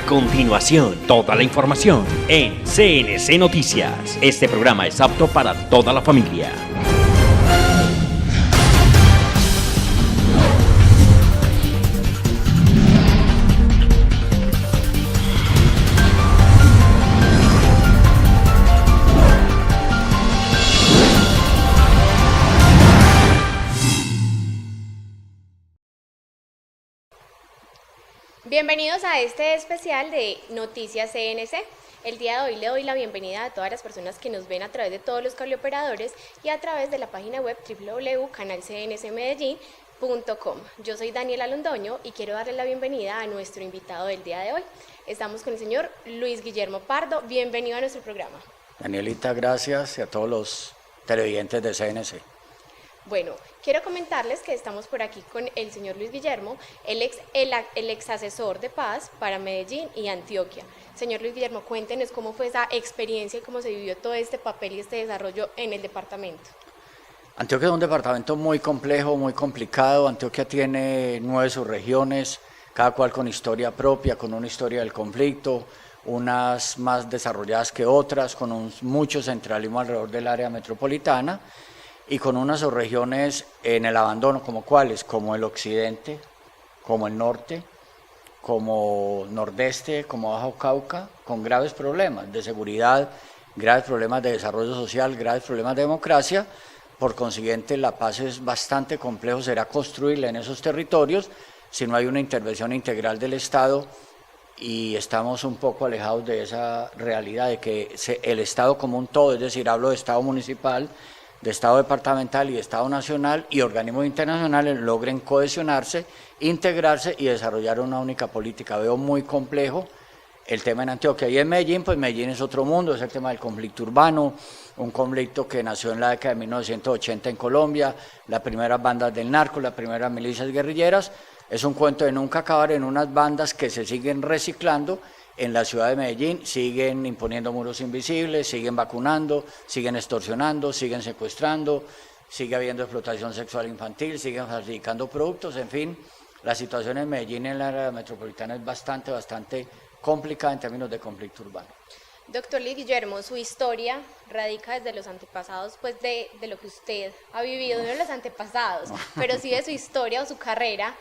continuación, toda la información en CNC Noticias. Este programa es apto para toda la familia. Bienvenidos a este especial de Noticias CNC. El día de hoy le doy la bienvenida a todas las personas que nos ven a través de todos los cableoperadores y a través de la página web www.canalcncmedellin.com. Yo soy Daniela Londoño y quiero darle la bienvenida a nuestro invitado del día de hoy. Estamos con el señor Luis Guillermo Pardo. Bienvenido a nuestro programa. Danielita, gracias y a todos los televidentes de CNC. Bueno, quiero comentarles que estamos por aquí con el señor Luis Guillermo, el ex asesor de paz para Medellín y Antioquia. Señor Luis Guillermo, cuéntenos cómo fue esa experiencia y cómo se vivió todo este papel y este desarrollo en el departamento. Antioquia es un departamento muy complejo, muy complicado. Antioquia tiene 9 subregiones, cada cual con historia propia, con una historia del conflicto, unas más desarrolladas que otras, con mucho centralismo alrededor del área metropolitana, y con unas subregiones en el abandono, como cuáles, como el occidente, como el norte, como nordeste, como Bajo Cauca, con graves problemas de seguridad, graves problemas de desarrollo social, graves problemas de democracia. Por consiguiente, la paz es bastante complejo, será construirla en esos territorios si no hay una intervención integral del Estado, y estamos un poco alejados de esa realidad de que el Estado como un todo, es decir, hablo de Estado municipal, de Estado departamental y de Estado nacional y organismos internacionales logren cohesionarse, integrarse y desarrollar una única política. Veo muy complejo el tema en Antioquia. Y en Medellín, pues Medellín es otro mundo, es el tema del conflicto urbano, un conflicto que nació en la década de 1980 en Colombia, las primeras bandas del narco, las primeras milicias guerrilleras. Es un cuento de nunca acabar en unas bandas que se siguen reciclando en la ciudad de Medellín, siguen imponiendo muros invisibles, siguen vacunando, siguen extorsionando, siguen secuestrando, sigue habiendo explotación sexual infantil, siguen falsificando productos, en fin, la situación en Medellín en la área metropolitana es bastante complicada en términos de conflicto urbano. Doctor Luis Guillermo, su historia radica desde los antepasados, pues de lo que usted ha vivido, no de los antepasados, pero sí de su historia o su carrera.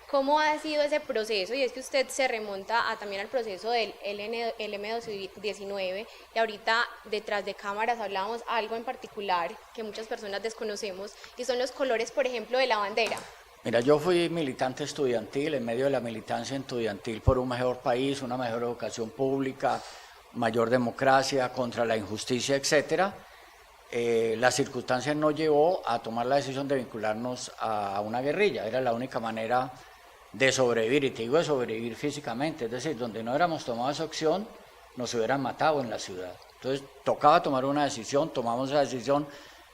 ¿Cómo ha sido ese proceso? Y es que usted se remonta también al proceso del LM-19 y ahorita detrás de cámaras hablábamos algo en particular que muchas personas desconocemos y son los colores, por ejemplo, de la bandera. Mira, yo fui militante estudiantil, en medio de la militancia estudiantil por un mejor país, una mejor educación pública, mayor democracia, contra la injusticia, etcétera. Las circunstancias nos llevó a tomar la decisión de vincularnos a una guerrilla, era la única manera de sobrevivir, y te digo de sobrevivir físicamente, es decir, donde no hubiéramos tomado esa opción, nos hubieran matado en la ciudad. Entonces tocaba tomar una decisión, tomamos esa decisión,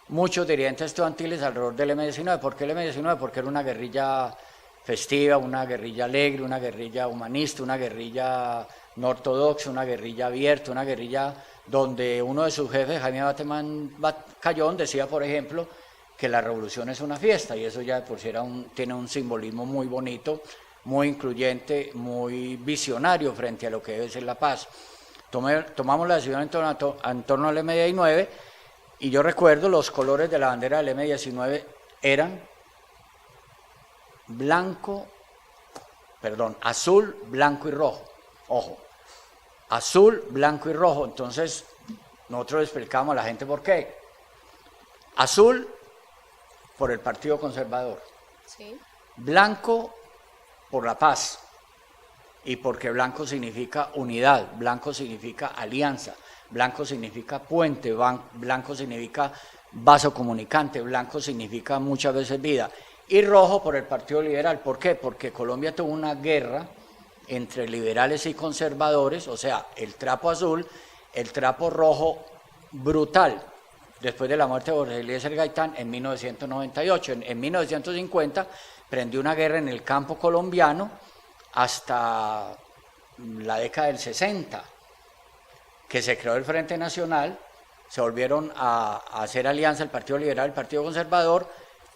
muchos dirigentes estudiantiles alrededor del M-19. ¿Por qué el M-19? Porque era una guerrilla festiva, una guerrilla alegre, una guerrilla humanista, una guerrilla no ortodoxa, una guerrilla abierta, una guerrilla donde uno de sus jefes, Jaime Bateman Cayón, decía, por ejemplo, que la revolución es una fiesta, y eso ya de por sí tiene un simbolismo muy bonito, muy incluyente, muy visionario frente a lo que debe ser la paz. Tomamos la decisión en torno al M-19, y yo recuerdo los colores de la bandera del M-19 eran azul, blanco y rojo. Ojo, azul, blanco y rojo. Entonces nosotros explicamos a la gente por qué. Azul, por el Partido Conservador, ¿Sí? Blanco por la paz, y porque blanco significa unidad, blanco significa alianza, blanco significa puente, blanco significa vaso comunicante, blanco significa muchas veces vida, y rojo por el Partido Liberal. ¿Por qué? Porque Colombia tuvo una guerra entre liberales y conservadores, o sea, el trapo azul, el trapo rojo brutal, después de la muerte de Jorge Eliezer Gaitán en 1998. En 1950 prendió una guerra en el campo colombiano hasta la década del 60, que se creó el Frente Nacional, se volvieron a hacer alianza el Partido Liberal y el Partido Conservador,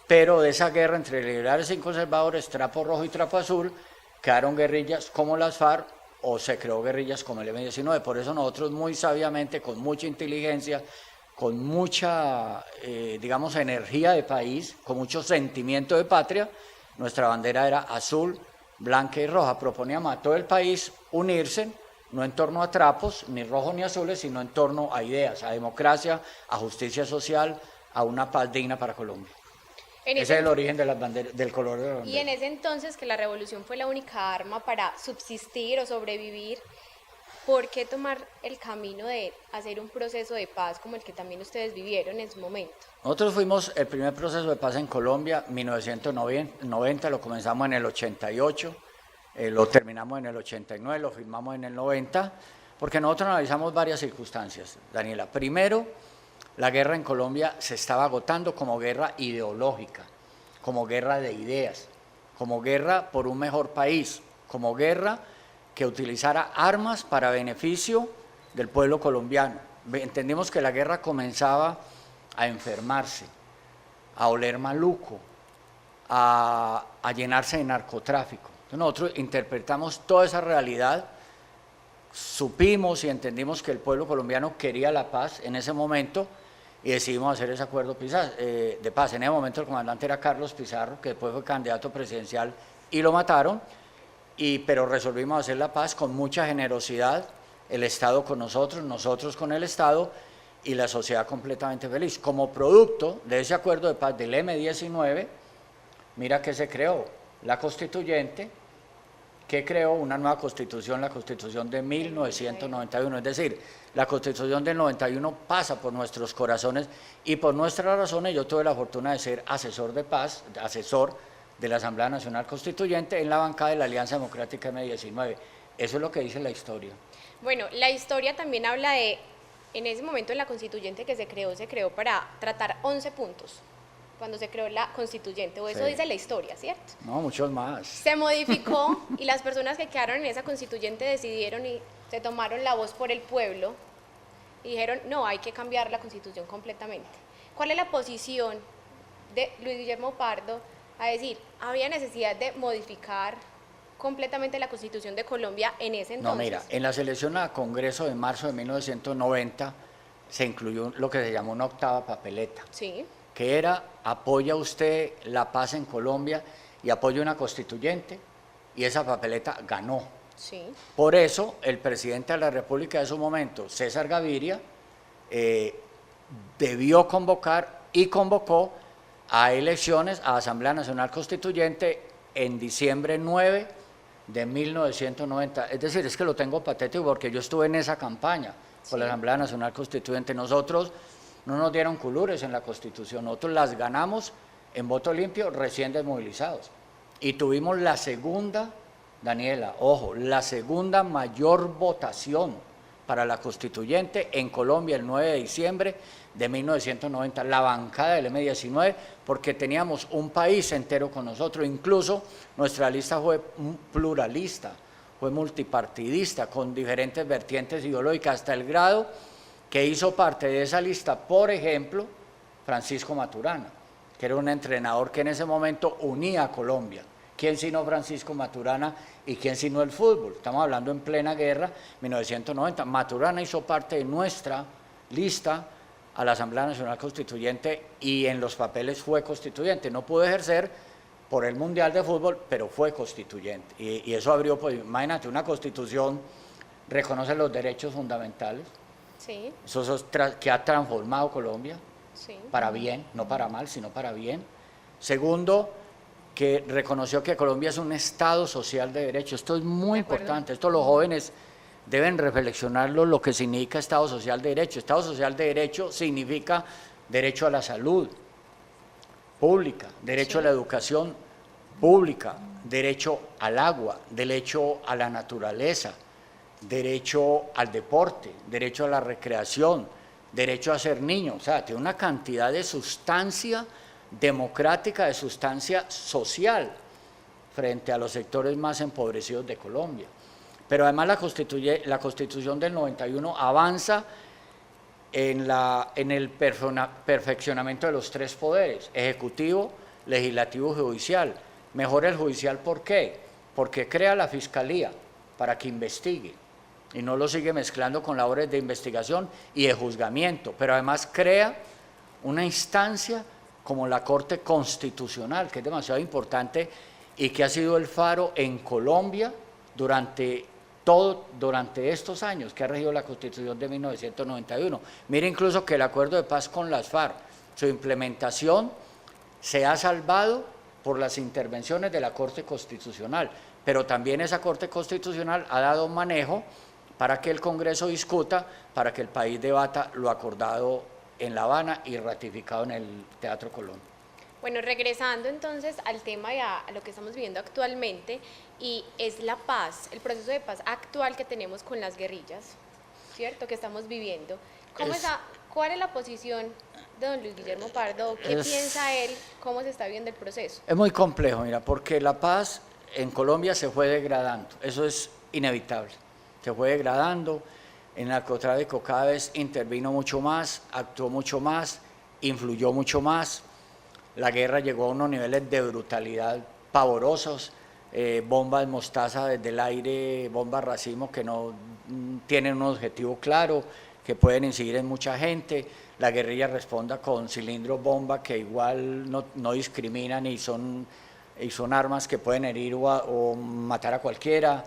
pero de esa guerra entre liberales y conservadores, trapo rojo y trapo azul, quedaron guerrillas como las FARC o se creó guerrillas como el M-19. Por eso nosotros muy sabiamente, con mucha inteligencia, con mucha, digamos, energía de país, con mucho sentimiento de patria, nuestra bandera era azul, blanca y roja. Proponíamos a todo el país unirse, no en torno a trapos, ni rojos ni azules, sino en torno a ideas, a democracia, a justicia social, a una paz digna para Colombia. Ese es el origen de las banderas, del color de la bandera. Y en ese entonces, que la revolución fue la única arma para subsistir o sobrevivir, ¿por qué tomar el camino de hacer un proceso de paz como el que también ustedes vivieron en su momento? Nosotros fuimos el primer proceso de paz en Colombia, 1990, lo comenzamos en el 88, lo terminamos en el 89, lo firmamos en el 90, porque nosotros analizamos varias circunstancias, Daniela. Primero, la guerra en Colombia se estaba agotando como guerra ideológica, como guerra de ideas, como guerra por un mejor país, como guerra que utilizara armas para beneficio del pueblo colombiano. Entendimos que la guerra comenzaba a enfermarse, a oler maluco, a llenarse de narcotráfico. Entonces nosotros interpretamos toda esa realidad, supimos y entendimos que el pueblo colombiano quería la paz en ese momento y decidimos hacer ese acuerdo de paz. En ese momento el comandante era Carlos Pizarro, que después fue candidato presidencial y lo mataron, pero resolvimos hacer la paz con mucha generosidad, el Estado con nosotros, nosotros con el Estado y la sociedad completamente feliz. Como producto de ese acuerdo de paz del M-19, mira que se creó la constituyente, que creó una nueva constitución, la constitución de 1991, es decir, la constitución del 91 pasa por nuestros corazones y por nuestras razones. Yo tuve la fortuna de ser asesor de paz, asesor de la Asamblea Nacional Constituyente en la bancada de la Alianza Democrática M-19. Eso es lo que dice la historia. Bueno, la historia también habla de, en ese momento en la constituyente que se creó para tratar 11 puntos. Cuando se creó la constituyente, o eso Sí. dice la historia, ¿cierto? No, muchos más. Se modificó y las personas que quedaron en esa constituyente decidieron y se tomaron la voz por el pueblo y dijeron, no, hay que cambiar la constitución completamente. ¿Cuál es la posición de Luis Guillermo Pardo a decir, había necesidad de modificar completamente la constitución de Colombia en ese entonces? No, mira, en la selección a Congreso de marzo de 1990 se incluyó lo que se llamó una octava papeleta. Sí. Que era, apoya usted la paz en Colombia y apoya una constituyente, y esa papeleta ganó. Sí. Por eso, el presidente de la República de su momento, César Gaviria, debió convocar y convocó a elecciones a Asamblea Nacional Constituyente en diciembre 9 de 1990. Es decir, es que lo tengo patético porque yo estuve en esa campaña por la Asamblea Nacional Constituyente. Nosotros no nos dieron colures en la Constitución, nosotros las ganamos en voto limpio recién desmovilizados. Y tuvimos la segunda, Daniela, ojo, la segunda mayor votación para la Constituyente en Colombia el 9 de diciembre de 1990, la bancada del M-19, porque teníamos un país entero con nosotros. Incluso nuestra lista fue pluralista, fue multipartidista, con diferentes vertientes ideológicas, hasta el grado que hizo parte de esa lista, por ejemplo, Francisco Maturana, que era un entrenador que en ese momento unía a Colombia. ¿Quién sino Francisco Maturana y quién sino el fútbol? Estamos hablando en plena guerra, 1990. Maturana hizo parte de nuestra lista a la Asamblea Nacional Constituyente y en los papeles fue constituyente. No pudo ejercer por el Mundial de Fútbol, pero fue constituyente. Y eso abrió, pues, imagínate, una constitución reconoce los derechos fundamentales. Sí. Eso que ha transformado Colombia, Sí. para bien, no para mal, sino para bien. Segundo, que reconoció que Colombia es un Estado social de derecho. Esto es muy importante, esto los jóvenes deben reflexionarlo, lo que significa Estado social de derecho. Estado social de derecho significa derecho a la salud pública, derecho a la educación pública, derecho al agua, derecho a la naturaleza, derecho al deporte, derecho a la recreación, derecho a ser niño. O sea, tiene una cantidad de sustancia democrática, de sustancia social frente a los sectores más empobrecidos de Colombia. Pero además la Constitución del 91 avanza en el perfeccionamiento de los tres poderes, ejecutivo, legislativo y judicial. Mejora el judicial, ¿por qué? Porque crea la Fiscalía, para que investigue, y no lo sigue mezclando con labores de investigación y de juzgamiento, pero además crea una instancia como la Corte Constitucional, que es demasiado importante y que ha sido el faro en Colombia durante estos años que ha regido la Constitución de 1991. Mire incluso que el acuerdo de paz con las FARC, su implementación se ha salvado por las intervenciones de la Corte Constitucional, pero también esa Corte Constitucional ha dado manejo para que el Congreso discuta, para que el país debata lo acordado en La Habana y ratificado en el Teatro Colón. Bueno, regresando entonces al tema y a lo que estamos viviendo actualmente, y es la paz, el proceso de paz actual que tenemos con las guerrillas, ¿cierto?, que estamos viviendo. ¿Cuál es la posición de don Luis Guillermo Pardo? ¿Qué piensa él? ¿Cómo se está viendo el proceso? Es muy complejo, mira, porque la paz en Colombia se fue degradando, eso es inevitable, se fue degradando, el narcotráfico cada vez intervino mucho más, actuó mucho más, influyó mucho más, la guerra llegó a unos niveles de brutalidad pavorosos, bombas mostaza desde el aire, bombas racimo que no tienen un objetivo claro, que pueden incidir en mucha gente, la guerrilla responda con cilindros bomba que igual no discriminan y son armas que pueden herir o matar a cualquiera,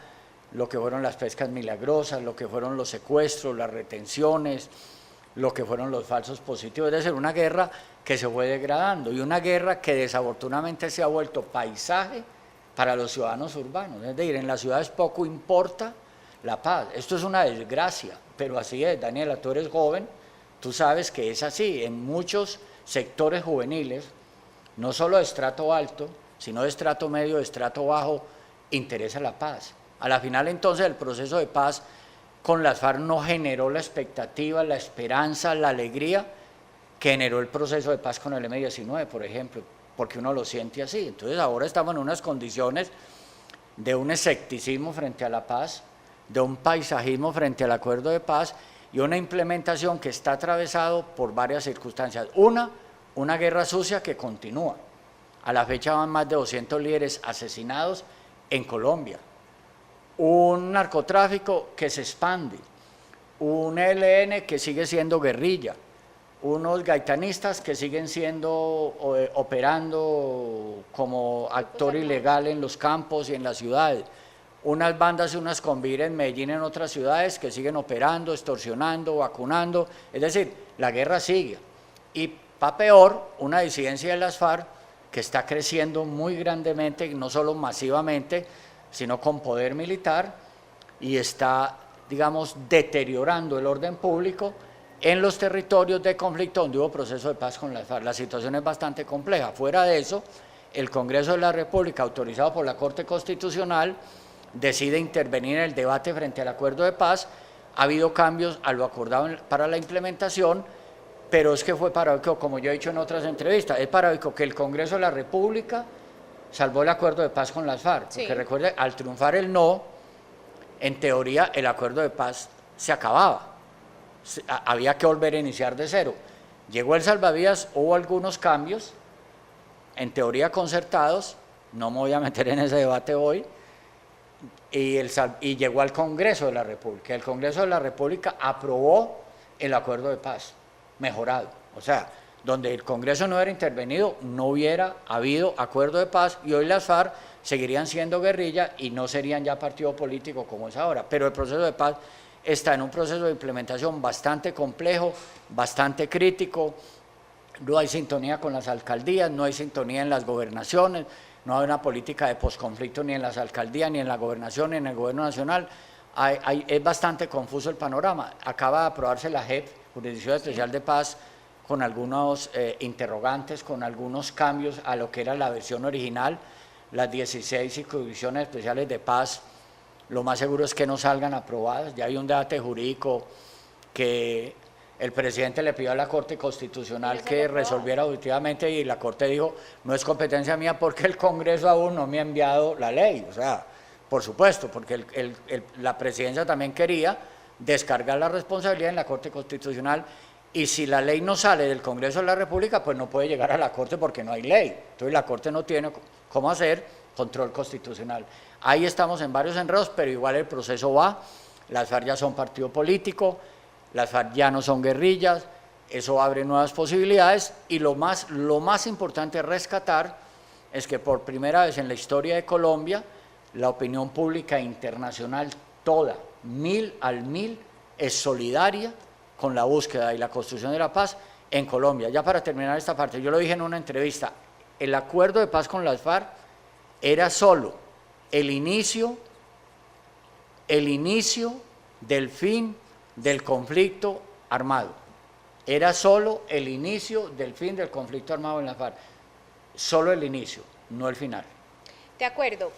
lo que fueron las pescas milagrosas, lo que fueron los secuestros, las retenciones, lo que fueron los falsos positivos, es decir, una guerra que se fue degradando y una guerra que desafortunadamente se ha vuelto paisaje para los ciudadanos urbanos, es decir, en las ciudades poco importa la paz, esto es una desgracia, pero así es, Daniela, tú eres joven, tú sabes que es así, en muchos sectores juveniles, no solo de estrato alto, sino de estrato medio, de estrato bajo, interesa la paz. A la final entonces el proceso de paz con las FARC no generó la expectativa, la esperanza, la alegría que generó el proceso de paz con el M-19, por ejemplo, porque uno lo siente así. Entonces ahora estamos en unas condiciones de un escepticismo frente a la paz, de un paisajismo frente al acuerdo de paz y una implementación que está atravesado por varias circunstancias. Una guerra sucia que continúa. A la fecha van más de 200 líderes asesinados en Colombia. Un narcotráfico que se expande, un ELN que sigue siendo guerrilla, unos gaitanistas que siguen operando como actor ilegal en los campos y en las ciudades, unas bandas y unas convir en Medellín y en otras ciudades que siguen operando, extorsionando, vacunando, es decir, la guerra sigue. Y para peor, una disidencia de las FARC que está creciendo muy grandemente, no solo masivamente, sino con poder militar, y está, digamos, deteriorando el orden público en los territorios de conflicto donde hubo proceso de paz con las FARC. La situación es bastante compleja. Fuera de eso, el Congreso de la República, autorizado por la Corte Constitucional, decide intervenir en el debate frente al acuerdo de paz. Ha habido cambios a lo acordado para la implementación, pero es que fue paradójico, como yo he dicho en otras entrevistas, es paradójico que el Congreso de la República salvó el acuerdo de paz con las FARC, sí. Porque recuerde, al triunfar el no, en teoría el acuerdo de paz se acababa, había que volver a iniciar de cero. Llegó el salvavidas, hubo algunos cambios, en teoría concertados, no me voy a meter en ese debate hoy, y llegó al Congreso de la República. El Congreso de la República aprobó el acuerdo de paz, mejorado, o sea, donde el Congreso no hubiera intervenido, no hubiera habido acuerdo de paz y hoy las FARC seguirían siendo guerrilla y no serían ya partido político como es ahora. Pero el proceso de paz está en un proceso de implementación bastante complejo, bastante crítico, no hay sintonía con las alcaldías, no hay sintonía en las gobernaciones, no hay una política de posconflicto ni en las alcaldías, ni en la gobernación, ni en el gobierno nacional. Es bastante confuso el panorama. Acaba de aprobarse la JEP, Jurisdicción Especial de Paz, con algunos interrogantes, con algunos cambios a lo que era la versión original, las 16 circunscripciones especiales de paz, lo más seguro es que no salgan aprobadas. Ya hay un debate jurídico que el presidente le pidió a la Corte Constitucional que resolviera auditivamente y la Corte dijo, no es competencia mía porque el Congreso aún no me ha enviado la ley. O sea, por supuesto, porque la presidencia también quería descargar la responsabilidad en la Corte Constitucional. Y si la ley no sale del Congreso de la República, pues no puede llegar a la Corte porque no hay ley. Entonces la Corte no tiene cómo hacer control constitucional. Ahí estamos en varios enredos, pero igual el proceso va. Las FARC ya son partido político, las FARC ya no son guerrillas, eso abre nuevas posibilidades y lo más importante rescatar es que por primera vez en la historia de Colombia, la opinión pública internacional toda, 1000 al 1000, es solidaria con la búsqueda y la construcción de la paz en Colombia. Ya para terminar esta parte, yo lo dije en una entrevista, el acuerdo de paz con las FARC era solo el inicio del fin del conflicto armado. Era solo el inicio del fin del conflicto armado en la FARC. Solo el inicio, no el final. De acuerdo.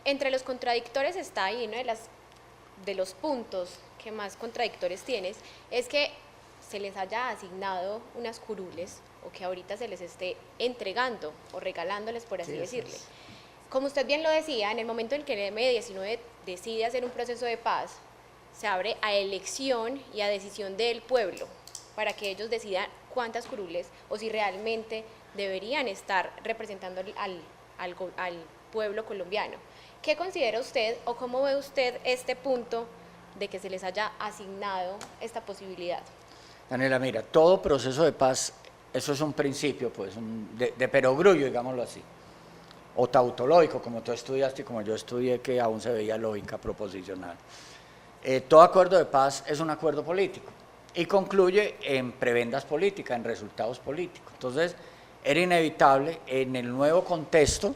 Entre los contradictores está ahí, ¿no? De los puntos que más contradictores tienes, es que se les haya asignado unas curules o que ahorita se les esté entregando o regalándoles, por así decirle. Como usted bien lo decía, en el momento en que el M19 decide hacer un proceso de paz, se abre a elección y a decisión del pueblo para que ellos decidan cuántas curules o si realmente deberían estar representando al pueblo colombiano. ¿Qué considera usted o cómo ve usted este punto de que se les haya asignado esta posibilidad? Daniela, mira, todo proceso de paz, eso es un principio, pues, de perogrullo, digámoslo así, o tautológico, como tú estudiaste y como yo estudié, que aún se veía lógica proposicional. Todo acuerdo de paz es un acuerdo político y concluye en prebendas políticas, en resultados políticos. Entonces, era inevitable en el nuevo contexto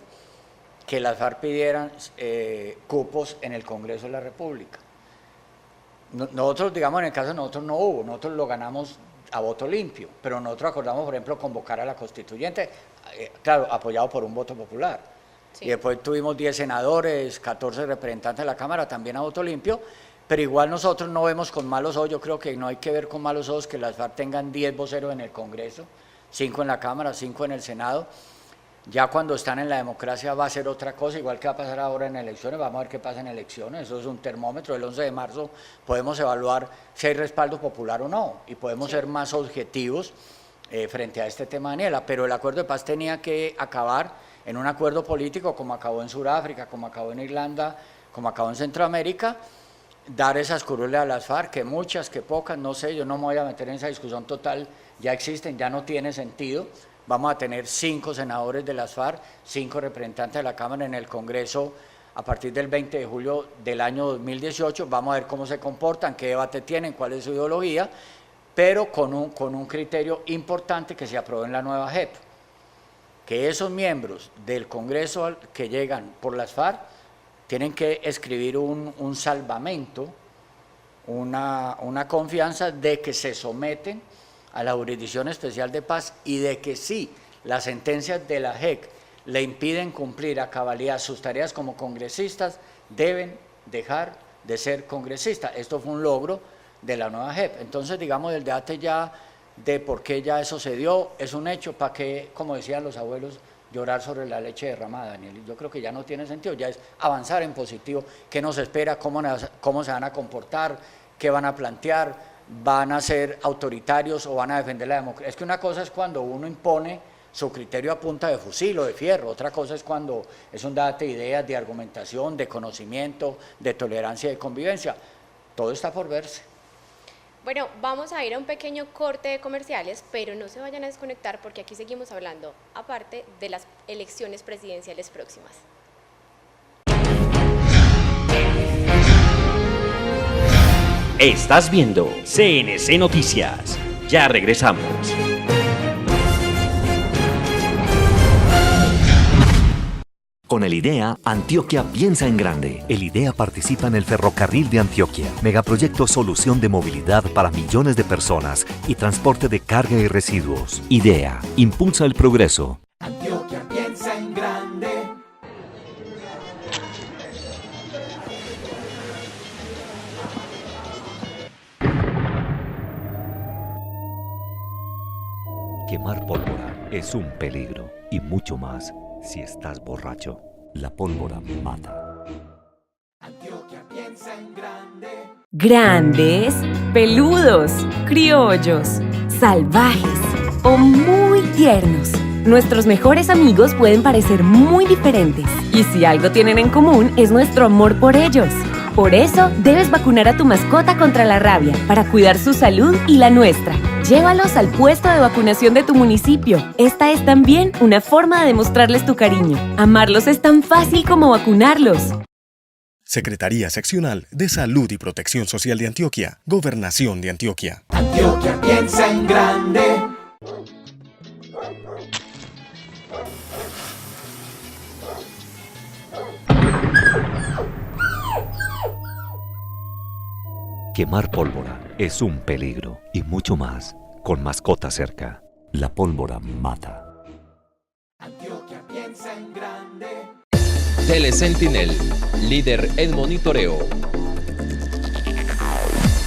que las FARC pidieran cupos en el Congreso de la República. Nosotros, digamos, en el caso de nosotros no hubo, nosotros lo ganamos a voto limpio, pero nosotros acordamos, por ejemplo, convocar a la constituyente, claro, apoyado por un voto popular. Sí. Y después tuvimos 10 senadores, 14 representantes de la Cámara, también a voto limpio, pero igual nosotros no vemos con malos ojos, yo creo que no hay que ver con malos ojos que las FARC tengan 10 voceros en el Congreso, 5 en la Cámara, 5 en el Senado. Ya cuando están en la democracia va a ser otra cosa, igual que va a pasar ahora en elecciones, vamos a ver qué pasa en elecciones, eso es un termómetro. El 11 de marzo podemos evaluar si hay respaldo popular o no, y podemos ser más objetivos frente a este tema, Daniela, pero el acuerdo de paz tenía que acabar en un acuerdo político como acabó en Sudáfrica, como acabó en Irlanda, como acabó en Centroamérica, dar esas curules a las FARC, que muchas, que pocas, no sé, yo no me voy a meter en esa discusión total, ya existen, ya no tiene sentido. Vamos a tener 5 senadores de las FARC, 5 representantes de la Cámara en el Congreso a partir del 20 de julio del año 2018. Vamos a ver cómo se comportan, qué debate tienen, cuál es su ideología, pero con un criterio importante que se aprobó en la nueva JEP, que esos miembros del Congreso que llegan por las FARC tienen que escribir un salvamento, una confianza de que se someten a la Jurisdicción Especial de Paz y de que si las sentencias de la JEC le impiden cumplir a cabalidad sus tareas como congresistas, deben dejar de ser congresistas. Esto fue un logro de la nueva JEP. Entonces, digamos, el debate ya de por qué ya eso se dio es un hecho, para que, como decían los abuelos, llorar sobre la leche derramada, Daniel. Yo creo que ya no tiene sentido, ya es avanzar en positivo. ¿Qué nos espera? ¿Cómo se van a comportar? ¿Qué van a plantear? ¿Van a ser autoritarios o van a defender la democracia? Es que una cosa es cuando uno impone su criterio a punta de fusil o de fierro, otra cosa es cuando es un debate de ideas, de argumentación, de conocimiento, de tolerancia y de convivencia. Todo está por verse. Bueno, vamos a ir a un pequeño corte de comerciales, pero no se vayan a desconectar porque aquí seguimos hablando, aparte de las elecciones presidenciales próximas. Estás viendo CNC Noticias. Ya regresamos. Con el IDEA, Antioquia piensa en grande. El IDEA participa en el Ferrocarril de Antioquia, megaproyecto solución de movilidad para millones de personas y transporte de carga y residuos. IDEA, impulsa el progreso. Antioquia piensa en grande. Quemar pólvora es un peligro y mucho más si estás borracho. La pólvora mata. Antioquia piensa en grande. Grandes, peludos, criollos, salvajes o muy tiernos. Nuestros mejores amigos pueden parecer muy diferentes y si algo tienen en común es nuestro amor por ellos. Por eso, debes vacunar a tu mascota contra la rabia para cuidar su salud y la nuestra. Llévalos al puesto de vacunación de tu municipio. Esta es también una forma de demostrarles tu cariño. Amarlos es tan fácil como vacunarlos. Secretaría Seccional de Salud y Protección Social de Antioquia. Gobernación de Antioquia. Antioquia piensa en grande. Quemar pólvora es un peligro y mucho más con mascota cerca. La pólvora mata. Antioquia piensa en grande. Telesentinel, líder en monitoreo.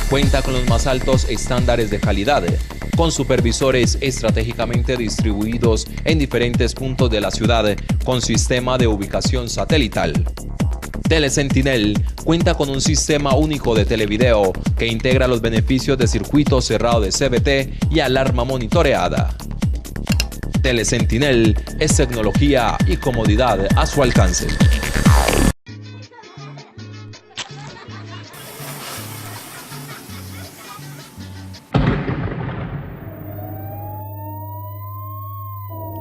Cuenta con los más altos estándares de calidad, con supervisores estratégicamente distribuidos en diferentes puntos de la ciudad, con sistema de ubicación satelital. Telesentinel cuenta con un sistema único de televideo que integra los beneficios de circuito cerrado de CBT y alarma monitoreada. Telesentinel es tecnología y comodidad a su alcance.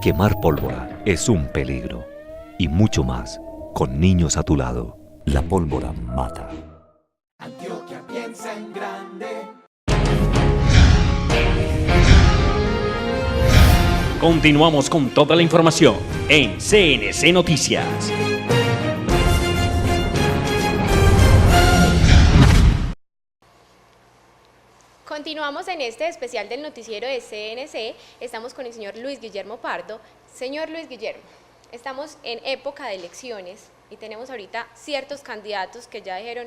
Quemar pólvora es un peligro y mucho más con niños a tu lado. La pólvora mata. Antioquia piensa en grande. Continuamos con toda la información en CNC Noticias. Continuamos en este especial del noticiero de CNC. Estamos con el señor Luis Guillermo Pardo. Señor Luis Guillermo, estamos en época de elecciones y tenemos ahorita ciertos candidatos que ya dijeron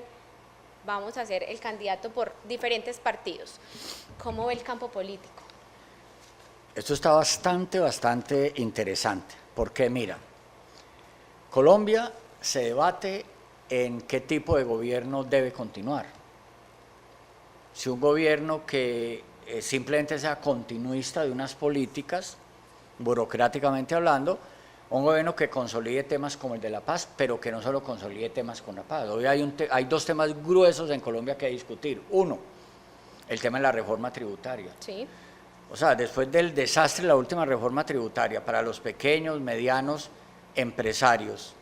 vamos a ser el candidato por diferentes partidos. ¿Cómo ve el campo político? Esto está bastante interesante, porque mira, Colombia se debate en qué tipo de gobierno debe continuar. Si un gobierno que simplemente sea continuista de unas políticas, burocráticamente hablando, un gobierno que consolide temas como el de la paz, pero que no solo consolide temas con la paz. Hoy hay dos temas gruesos en Colombia que discutir. Uno, el tema de la reforma tributaria. Sí. O sea, después del desastre de la última reforma tributaria para los pequeños, medianos empresarios,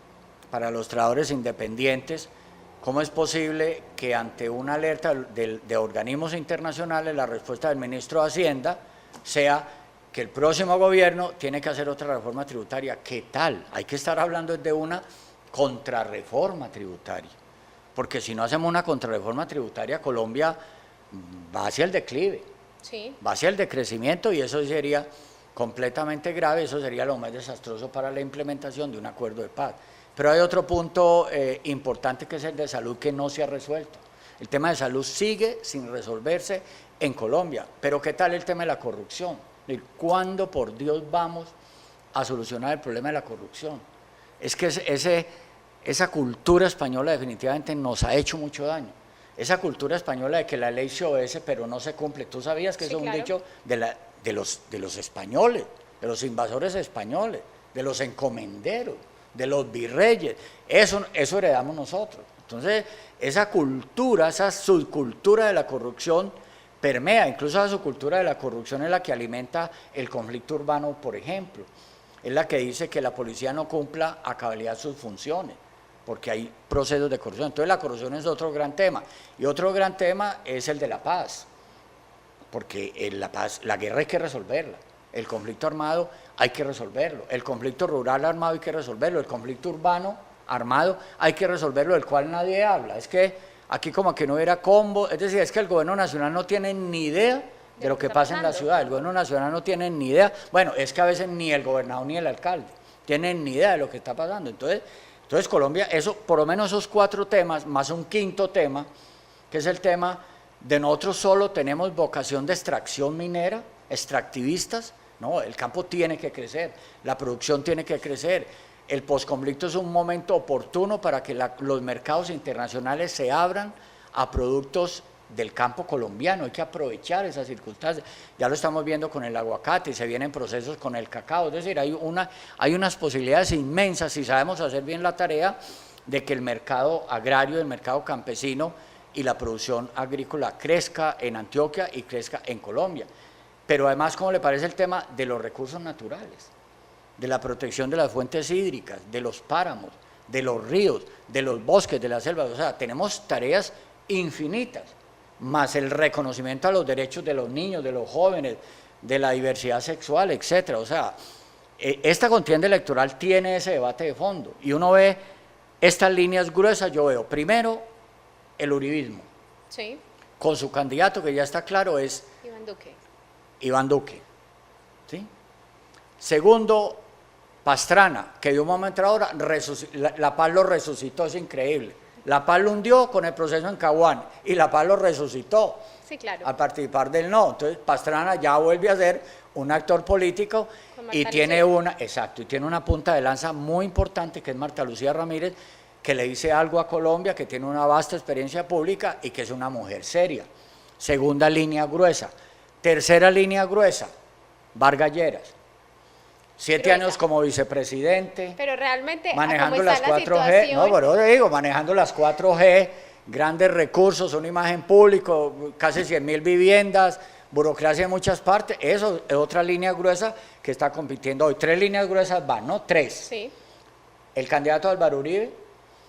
para los trabajadores independientes, ¿cómo es posible que ante una alerta de organismos internacionales la respuesta del ministro de Hacienda sea que el próximo gobierno tiene que hacer otra reforma tributaria? ¿Qué tal? Hay que estar hablando de una contrarreforma tributaria, porque si no hacemos una contrarreforma tributaria, Colombia va hacia el declive, Sí. va hacia el decrecimiento, y eso sería completamente grave. Eso sería lo más desastroso para la implementación de un acuerdo de paz. Pero hay otro punto importante, que es el de salud, que no se ha resuelto. El tema de salud sigue sin resolverse en Colombia. Pero ¿qué tal el tema de la corrupción? ¿Cuándo, por Dios, vamos a solucionar el problema de la corrupción? Es que esa cultura española definitivamente nos ha hecho mucho daño. Esa cultura española de que la ley se obedece pero no se cumple. ¿Tú sabías que Sí, eso es un claro. dicho de los españoles, de los invasores españoles, de los encomenderos, de los virreyes? Eso heredamos nosotros. Entonces, esa cultura, esa subcultura de la corrupción permea. Incluso esa subcultura de la corrupción es la que alimenta el conflicto urbano, por ejemplo. Es la que dice que la policía no cumpla a cabalidad sus funciones, porque hay procesos de corrupción. Entonces, la corrupción es otro gran tema. Y otro gran tema es el de la paz, porque en la paz, la guerra hay que resolverla. El conflicto armado hay que resolverlo. El conflicto rural armado hay que resolverlo. El conflicto urbano armado hay que resolverlo, del cual nadie habla. Es que aquí como que no hubiera combo. Es decir, es que el gobierno nacional no tiene ni idea de lo que pasa en la ciudad. El gobierno nacional no tiene ni idea. Bueno, es que a veces ni el gobernador ni el alcalde tienen ni idea de lo que está pasando. Entonces Colombia, eso, por lo menos esos 4 temas, más un quinto tema, que es el tema de nosotros solo tenemos vocación de extracción minera, extractivistas. No, el campo tiene que crecer, la producción tiene que crecer. El posconflicto es un momento oportuno para que los mercados internacionales se abran a productos del campo colombiano, hay que aprovechar esas circunstancias. Ya lo estamos viendo con el aguacate y se vienen procesos con el cacao, es decir, hay unas posibilidades inmensas si sabemos hacer bien la tarea de que el mercado agrario, el mercado campesino y la producción agrícola crezca en Antioquia y crezca en Colombia. Pero además, ¿cómo le parece el tema de los recursos naturales, de la protección de las fuentes hídricas, de los páramos, de los ríos, de los bosques, de las selvas? O sea, tenemos tareas infinitas, más el reconocimiento a los derechos de los niños, de los jóvenes, de la diversidad sexual, etcétera. O sea, esta contienda electoral tiene ese debate de fondo y uno ve estas líneas gruesas. Yo veo primero el uribismo, Sí, con su candidato que ya está claro, es Iván Duque. ¿Sí? Segundo, Pastrana, que de un momento a otro la Paz lo resucitó, es increíble. La Paz lo hundió con el proceso en Caguán y la Paz lo resucitó. Sí, claro. Al participar del no. Entonces Pastrana ya vuelve a ser un actor político y tiene una punta de lanza muy importante, que es Marta Lucía Ramírez, que le dice algo a Colombia, que tiene una vasta experiencia pública y que es una mujer seria. Segunda línea gruesa. Tercera línea gruesa, Vargas Lleras. 7 años como vicepresidente. Pero realmente, manejando las 4G, no, pero digo, manejando las 4G, grandes recursos, una imagen pública, casi 100.000 viviendas, burocracia en muchas partes. Eso es otra línea gruesa que está compitiendo hoy. 3 líneas gruesas van, ¿no? 3. Sí. El candidato Álvaro Uribe,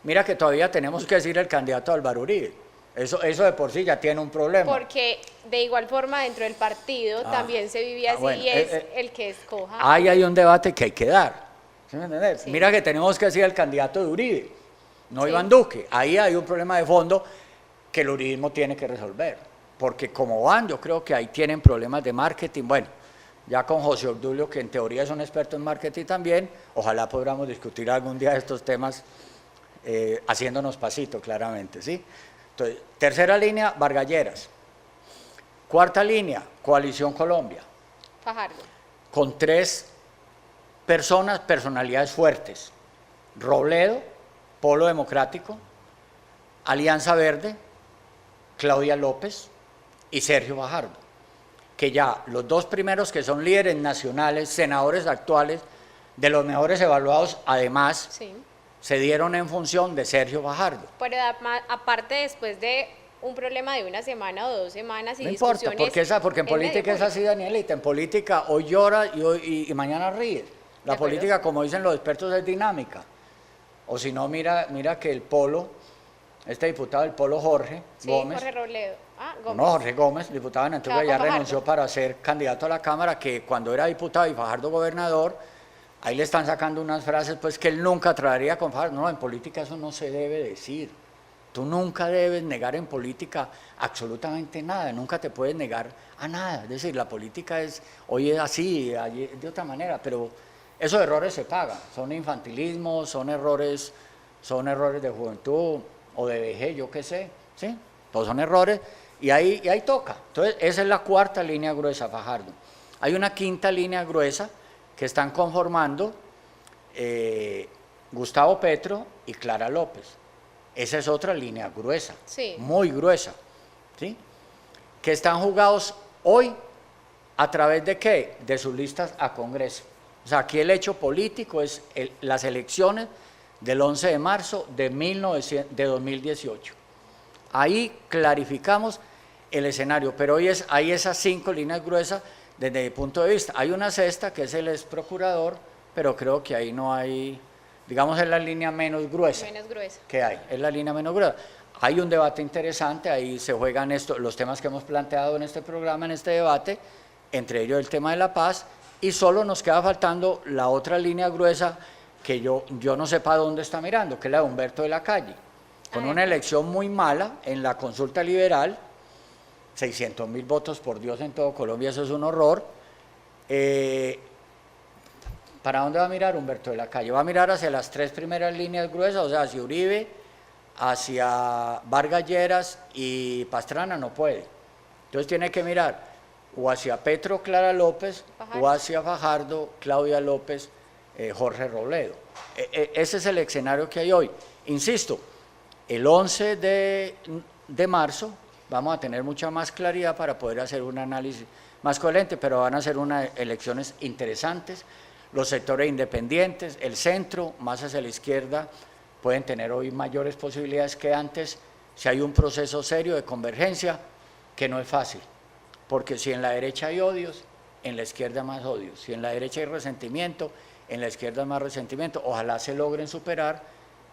mira que todavía tenemos que decir el candidato Álvaro Uribe. Eso de por sí ya tiene un problema. Porque de igual forma dentro del partido también se vivía así, bueno, y es el que escoja. Ahí hay un debate que hay que dar. ¿Sí me entiendes? Sí. Mira que tenemos que decir el candidato de Uribe, no Sí. Iván Duque. Ahí hay un problema de fondo que el uribismo tiene que resolver. Porque como van, yo creo que ahí tienen problemas de marketing. Bueno, ya con José Obdulio, que en teoría es un experto en marketing también, ojalá podamos discutir algún día estos temas haciéndonos pasito, claramente, ¿sí? Entonces, tercera línea, Vargas Lleras. Cuarta línea, Coalición Colombia, Fajardo. con 3 personalidades fuertes: Robledo, Polo Democrático; Alianza Verde, Claudia López y Sergio Fajardo, que ya los 2 primeros, que son líderes nacionales, senadores actuales, de los mejores evaluados, además, Sí. se dieron en función de Sergio Fajardo. Pero aparte, después de un problema de una semana o 2 semanas y No importa, discusiones, porque en política es así, Danielita. En política hoy llora y mañana ríe. La política, como dicen los expertos, es dinámica. O si no, mira que el Polo, este diputado del Polo, Jorge Gómez. Jorge Robledo. Gómez. No, Jorge Gómez, diputado en Antioquia, ya renunció para ser candidato a la Cámara, que cuando era diputado y Fajardo gobernador, ahí le están sacando unas frases pues que él nunca traería con Fajardo. No, en política eso no se debe decir. Tú nunca debes negar en política absolutamente nada, nunca te puedes negar a nada. Es decir, la política hoy es así, ayer de otra manera, pero esos errores se pagan. Son infantilismos, son errores de juventud o de vejez, yo qué sé, ¿sí? Todos son errores y ahí toca. Entonces, esa es la cuarta línea gruesa, Fajardo. Hay una quinta línea gruesa que están conformando Gustavo Petro y Clara López. Esa es otra línea gruesa, Sí. muy gruesa, ¿sí? Que están jugados hoy a través de ¿qué? De sus listas a Congreso. O sea, aquí el hecho político es las elecciones del 11 de marzo de 2018. Ahí clarificamos el escenario, pero hoy hay esas 5 líneas gruesas desde mi punto de vista. Hay una sexta que es el ex procurador, pero creo que ahí no hay, digamos, es la línea menos gruesa. Menos gruesa. Que hay, es la línea menos gruesa. Hay un debate interesante, ahí se juegan los temas que hemos planteado en este programa, en este debate, entre ellos el tema de la paz, y solo nos queda faltando la otra línea gruesa que yo no sé para dónde está mirando, que es la de Humberto de la Calle, con una elección muy mala en la consulta liberal, 600.000 votos, por Dios, en todo Colombia, eso es un horror. ¿Para dónde va a mirar Humberto de la Calle? Va a mirar hacia las 3 primeras líneas gruesas, o sea, hacia Uribe, hacia Vargas Lleras y Pastrana no puede. Entonces tiene que mirar o hacia Petro, Clara López, Fajardo. o hacia Fajardo, Claudia López, Jorge Robledo. Ese es el escenario que hay hoy. Insisto, el 11 de marzo vamos a tener mucha más claridad para poder hacer un análisis más coherente, pero van a ser unas elecciones interesantes. Los sectores independientes, el centro, más hacia la izquierda, pueden tener hoy mayores posibilidades que antes si hay un proceso serio de convergencia, que no es fácil, porque si en la derecha hay odios, en la izquierda más odios, si en la derecha hay resentimiento, en la izquierda más resentimiento. Ojalá se logren superar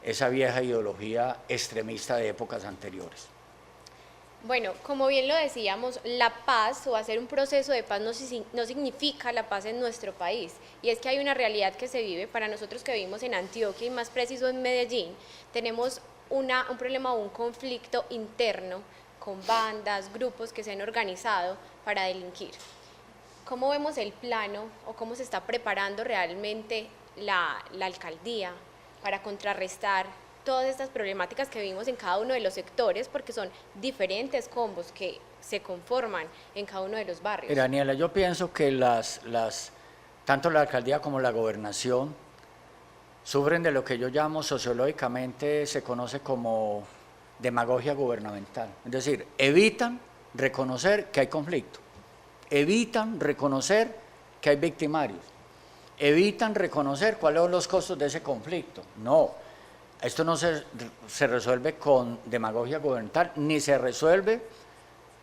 esa vieja ideología extremista de épocas anteriores. Bueno, como bien lo decíamos, la paz o hacer un proceso de paz no significa la paz en nuestro país, y es que hay una realidad que se vive. Para nosotros que vivimos en Antioquia y más preciso en Medellín, tenemos un problema o un conflicto interno con bandas, grupos que se han organizado para delinquir. ¿Cómo vemos el plano o cómo se está preparando realmente la alcaldía para contrarrestar todas estas problemáticas que vimos en cada uno de los sectores, porque son diferentes combos que se conforman en cada uno de los barrios? Daniela, yo pienso que tanto la alcaldía como la gobernación sufren de lo que yo llamo sociológicamente, se conoce como demagogia gubernamental. Es decir, evitan reconocer que hay conflicto, evitan reconocer que hay victimarios, evitan reconocer cuáles son los costos de ese conflicto. No, esto no se resuelve con demagogia gubernamental, ni se resuelve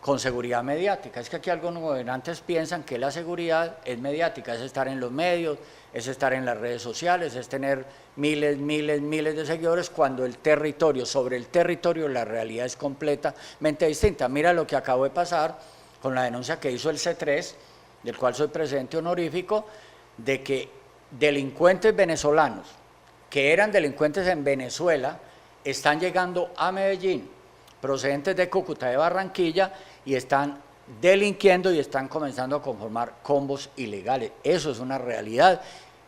con seguridad mediática. Es que aquí algunos gobernantes piensan que la seguridad es mediática, es estar en los medios, es estar en las redes sociales, es tener miles de seguidores, cuando el territorio, sobre el territorio, la realidad es completamente distinta. Mira lo que acabó de pasar con la denuncia que hizo el C3, del cual soy presidente honorífico, de que delincuentes venezolanos, que eran delincuentes en Venezuela, están llegando a Medellín, procedentes de Cúcuta, de Barranquilla, y están delinquiendo y están comenzando a conformar combos ilegales. Eso es una realidad.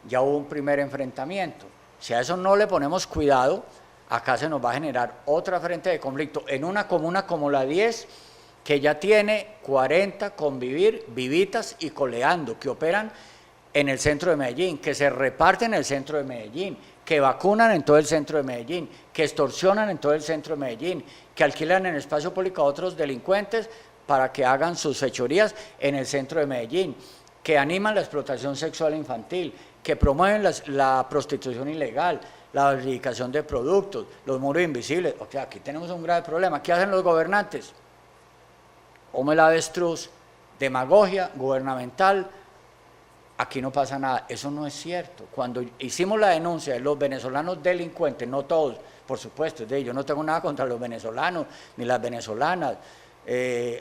Ya hubo un primer enfrentamiento. Si a eso no le ponemos cuidado, acá se nos va a generar otra frente de conflicto en una comuna como la 10, que ya tiene 40 convivir, vivitas y coleando, que operan en el centro de Medellín, que se reparten en el centro de Medellín, que vacunan en todo el centro de Medellín, que extorsionan en todo el centro de Medellín, que alquilan en el espacio público a otros delincuentes para que hagan sus fechorías en el centro de Medellín, que animan la explotación sexual infantil, que promueven la prostitución ilegal, la verificación de productos, los muros invisibles. O sea, aquí tenemos un grave problema. ¿Qué hacen los gobernantes? Come la avestruz, demagogia gubernamental. Aquí no pasa nada. Eso no es cierto. Cuando hicimos la denuncia de los venezolanos delincuentes, no todos, por supuesto, yo no tengo nada contra los venezolanos ni las venezolanas.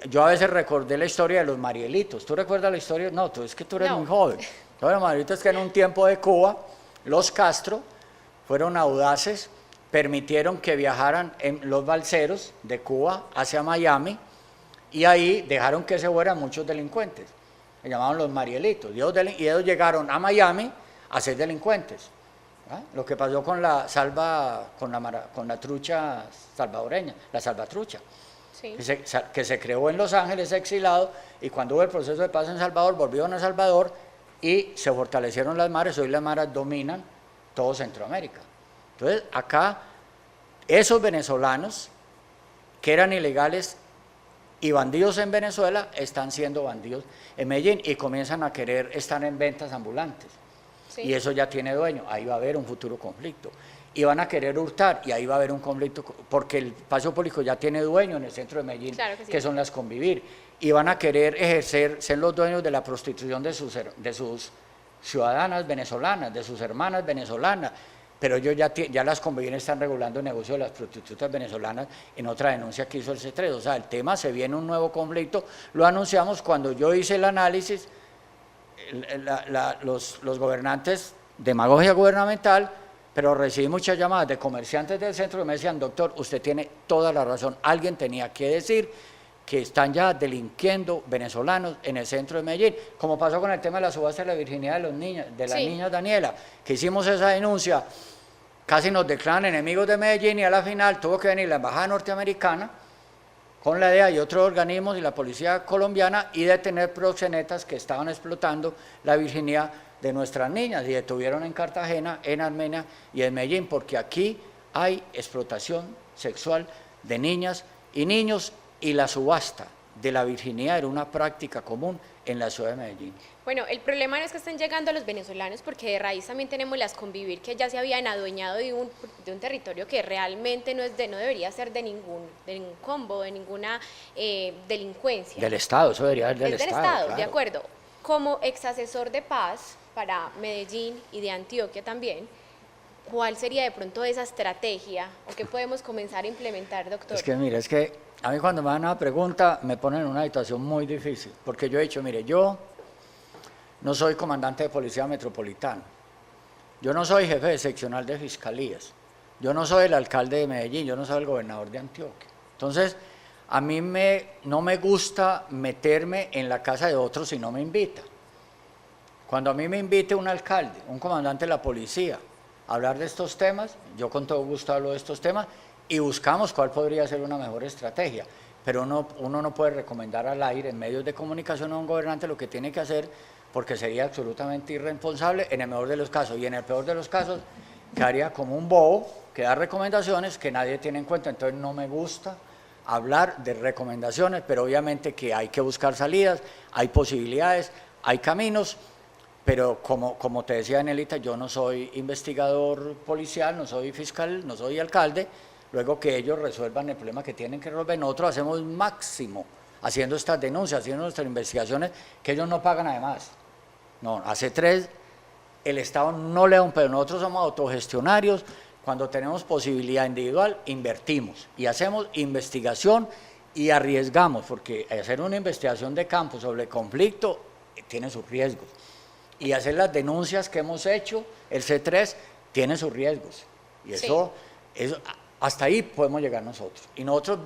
Yo a veces recordé la historia de los Marielitos. ¿Tú recuerdas la historia? No, es que tú eres muy joven. Los Marielitos, que en un tiempo de Cuba, los Castro fueron audaces, permitieron que viajaran en los balseros de Cuba hacia Miami, y ahí dejaron que se fueran muchos delincuentes. Se llamaban los Marielitos, y ellos llegaron a Miami a ser delincuentes. ¿Ah? Lo que pasó con la trucha salvadoreña, la salvatrucha, sí, que se creó en Los Ángeles, exilado, y cuando hubo el proceso de paz en Salvador, volvieron a Salvador y se fortalecieron las maras. Hoy las maras dominan todo Centroamérica. Entonces, acá, esos venezolanos que eran ilegales y bandidos en Venezuela, están siendo bandidos en Medellín y comienzan a querer estar en ventas ambulantes. Sí. Y eso ya tiene dueño, ahí va a haber un futuro conflicto. Y van a querer hurtar, y ahí va a haber un conflicto, porque el espacio público ya tiene dueño en el centro de Medellín, claro que sí, que son las convivir. Y van a querer ejercer, ser los dueños de la prostitución de sus ciudadanas venezolanas, de sus hermanas venezolanas. Pero ellos ya las convivir están regulando el negocio de las prostitutas venezolanas en otra denuncia que hizo el C3. O sea, el tema, se viene un nuevo conflicto. Lo anunciamos cuando yo hice el análisis, los gobernantes, demagogia gubernamental, pero recibí muchas llamadas de comerciantes del centro que me decían: doctor, usted tiene toda la razón, alguien tenía que decir que están ya delinquiendo venezolanos en el centro de Medellín, como pasó con el tema de la subasta de la virginidad de las niñas, Daniela, que hicimos esa denuncia, casi nos declaran enemigos de Medellín, y a la final tuvo que venir la embajada norteamericana con la DEA y otros organismos y la policía colombiana y detener proxenetas que estaban explotando la virginidad de nuestras niñas, y detuvieron en Cartagena, en Armenia y en Medellín, porque aquí hay explotación sexual de niñas y niños y la subasta de la virginidad era una práctica común en la ciudad de Medellín. Bueno, el problema no es que estén llegando los venezolanos, porque de raíz también tenemos las convivir que ya se habían adueñado de un territorio que realmente no debería ser de ningún combo, de ninguna delincuencia. Del Estado, eso debería ser del Estado. Claro. De acuerdo. Como ex asesor de paz para Medellín y de Antioquia también, ¿cuál sería de pronto esa estrategia o qué podemos comenzar a implementar, doctor? Es que mire, es que a mí cuando me dan una pregunta me ponen en una situación muy difícil, porque yo he dicho, mire, yo no soy comandante de policía metropolitano, yo no soy jefe de seccional de fiscalías, yo no soy el alcalde de Medellín, yo no soy el gobernador de Antioquia. Entonces, a mí no me gusta meterme en la casa de otros si no me invita. Cuando a mí me invite un alcalde, un comandante de la policía, a hablar de estos temas, yo con todo gusto hablo de estos temas y buscamos cuál podría ser una mejor estrategia. Pero uno no puede recomendar al aire en medios de comunicación a un gobernante lo que tiene que hacer, porque sería absolutamente irresponsable en el mejor de los casos, y en el peor de los casos quedaría como un bobo que da recomendaciones que nadie tiene en cuenta. Entonces no me gusta hablar de recomendaciones, pero obviamente que hay que buscar salidas, hay posibilidades, hay caminos, pero como te decía Anelita, yo no soy investigador policial, no soy fiscal, no soy alcalde. Luego que ellos resuelvan el problema que tienen que resolver, nosotros hacemos máximo haciendo estas denuncias, haciendo nuestras investigaciones, que ellos no pagan además. No, hace 3, el Estado no le da un pedo, nosotros somos autogestionarios, cuando tenemos posibilidad individual, invertimos y hacemos investigación y arriesgamos, porque hacer una investigación de campo sobre el conflicto tiene sus riesgos, y hacer las denuncias que hemos hecho, el C3, tiene sus riesgos, y eso hasta ahí podemos llegar nosotros. Y nosotros,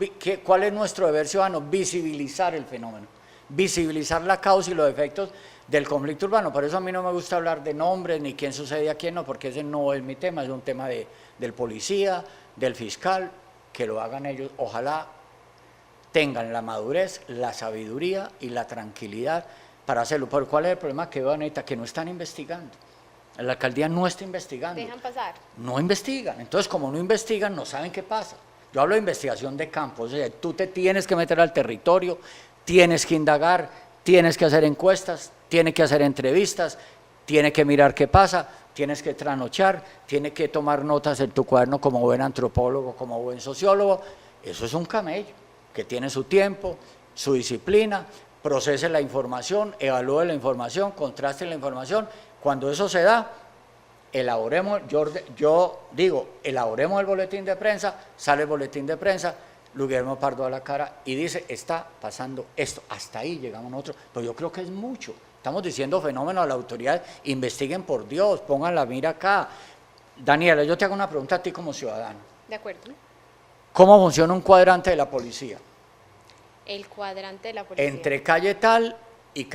¿cuál es nuestro deber ciudadano? Visibilizar el fenómeno, visibilizar la causa y los efectos del conflicto urbano. Por eso a mí no me gusta hablar de nombres, ni quién sucede a quién, no, porque ese no es mi tema, es un tema del policía, del fiscal, que lo hagan ellos. Ojalá tengan la madurez, la sabiduría y la tranquilidad para hacerlo. Pero ¿cuál es el problema que veo, Anita? Que no están investigando. La alcaldía no está investigando. Dejan pasar. No investigan. Entonces, como no investigan, no saben qué pasa. Yo hablo de investigación de campo. O sea, tú te tienes que meter al territorio, tienes que indagar, tienes que hacer encuestas, tienes que hacer entrevistas, tienes que mirar qué pasa, tienes que trasnochar, tienes que tomar notas en tu cuaderno como buen antropólogo, como buen sociólogo. Eso es un camello, que tiene su tiempo, su disciplina, procese la información, evalúe la información, contraste la información. Cuando eso se da, elaboremos, yo digo, elaboremos el boletín de prensa, sale el boletín de prensa, Guillermo Pardo a la cara y dice, está pasando esto, hasta ahí llegamos nosotros, pero yo creo que es mucho. Estamos diciendo fenómeno a la autoridad, investiguen por Dios, pongan la mira acá. Daniela, yo te hago una pregunta a ti como ciudadano. De acuerdo. ¿Cómo funciona un cuadrante de la policía? El cuadrante de la policía. Entre calle tal, y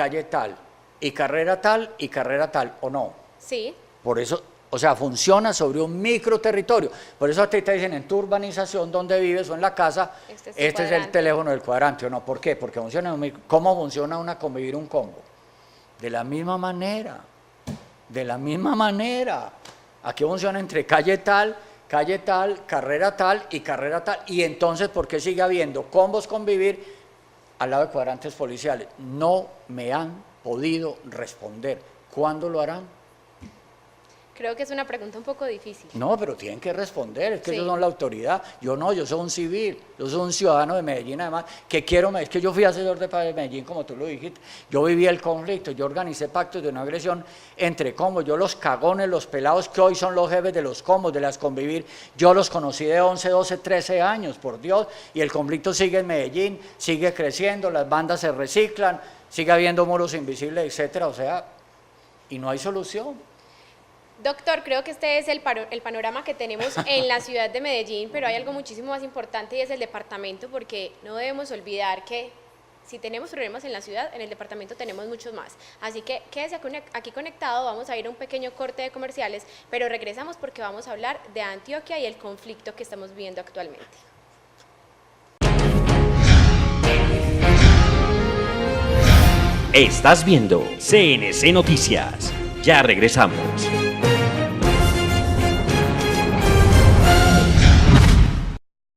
carrera tal, ¿o no? Sí. Por eso, o sea, funciona sobre un micro territorio. Por eso a ti te dicen en tu urbanización donde vives o en la casa, este es el teléfono del cuadrante, ¿o no? ¿Por qué? Porque funciona en un micro. ¿Cómo funciona una convivir un combo? De la misma manera, de la misma manera. Aquí funciona entre calle tal, carrera tal, y entonces, ¿por qué sigue habiendo combos convivir al lado de cuadrantes policiales? No me han podido responder. ¿Cuándo lo harán? Creo que es una pregunta un poco difícil. No, pero tienen que responder, es que Sí. ellos son la autoridad. Yo no, yo soy un civil, yo soy un ciudadano de Medellín además, que es que yo fui asesor de paz de Medellín, como tú lo dijiste, yo viví el conflicto, yo organicé pactos de no agresión entre combos, yo los cagones, los pelados que hoy son los jefes de los combos, de las convivir, yo los conocí de 11, 12, 13 años, por Dios, y el conflicto sigue en Medellín, sigue creciendo, las bandas se reciclan, sigue habiendo muros invisibles, etcétera, o sea, y no hay solución. Doctor, creo que este es el panorama que tenemos en la ciudad de Medellín, pero hay algo muchísimo más importante y es el departamento, porque no debemos olvidar que si tenemos problemas en la ciudad, en el departamento tenemos muchos más. Así que quédese aquí conectado, vamos a ir a un pequeño corte de comerciales, pero regresamos porque vamos a hablar de Antioquia y el conflicto que estamos viviendo actualmente. Estás viendo CNC Noticias. Ya regresamos.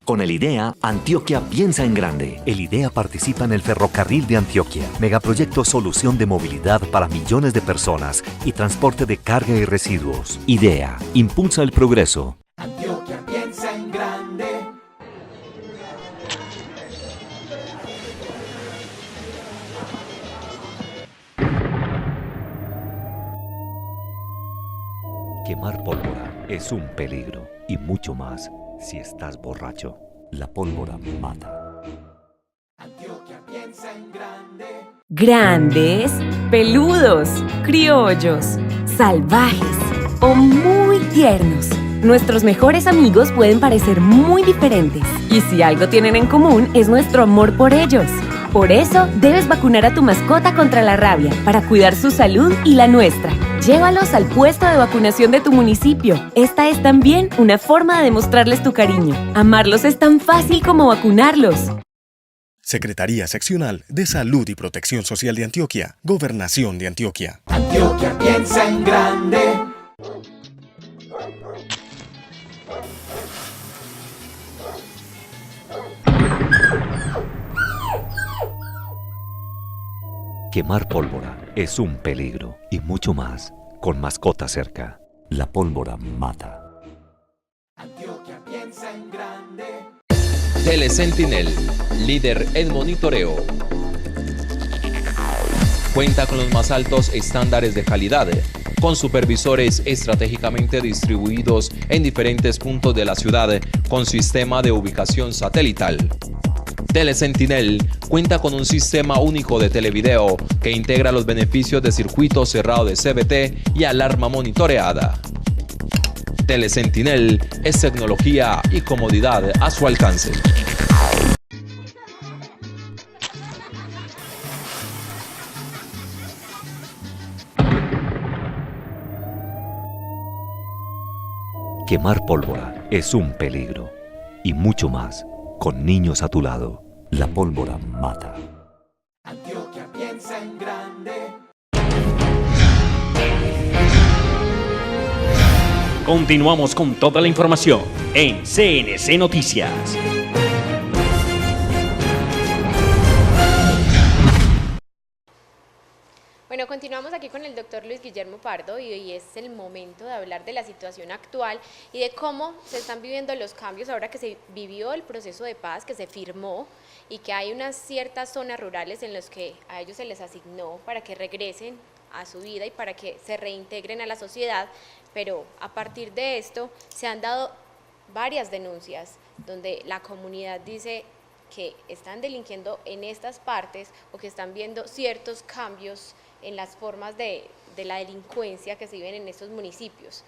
Con el IDEA, Antioquia piensa en grande. El IDEA participa en el Ferrocarril de Antioquia, megaproyecto solución de movilidad para millones de personas y transporte de carga y residuos. IDEA, impulsa el progreso. Antioquia piensa en grande. Quemar pólvora es un peligro y mucho más si estás borracho. La pólvora mata. Antioquia piensa en grande. Grandes, peludos, criollos, salvajes o muy tiernos. Nuestros mejores amigos pueden parecer muy diferentes. Y si algo tienen en común es nuestro amor por ellos. Por eso, debes vacunar a tu mascota contra la rabia, para cuidar su salud y la nuestra. Llévalos al puesto de vacunación de tu municipio. Esta es también una forma de demostrarles tu cariño. Amarlos es tan fácil como vacunarlos. Secretaría Seccional de Salud y Protección Social de Antioquia, Gobernación de Antioquia. Antioquia piensa en grande. Quemar pólvora es un peligro y mucho más con mascota cerca. La pólvora mata. Antioquia piensa en grande. Telesentinel, líder en monitoreo. Cuenta con los más altos estándares de calidad, con supervisores estratégicamente distribuidos en diferentes puntos de la ciudad, con sistema de ubicación satelital. Telesentinel cuenta con un sistema único de televideo que integra los beneficios de circuito cerrado de CBT y alarma monitoreada. Telesentinel es tecnología y comodidad a su alcance. Quemar pólvora es un peligro y mucho más con niños a tu lado. La pólvora mata. Antioquia piensa en grande. Continuamos con toda la información en CNC Noticias. Bueno, continuamos aquí con el doctor Luis Guillermo Pardo y hoy es el momento de hablar de la situación actual y de cómo se están viviendo los cambios ahora que se vivió el proceso de paz, que se firmó y que hay unas ciertas zonas rurales en las que a ellos se les asignó para que regresen a su vida y para que se reintegren a la sociedad, pero a partir de esto se han dado varias denuncias donde la comunidad dice que están delinquiendo en estas partes o que están viendo ciertos cambios en las formas de la delincuencia que se viven en estos municipios.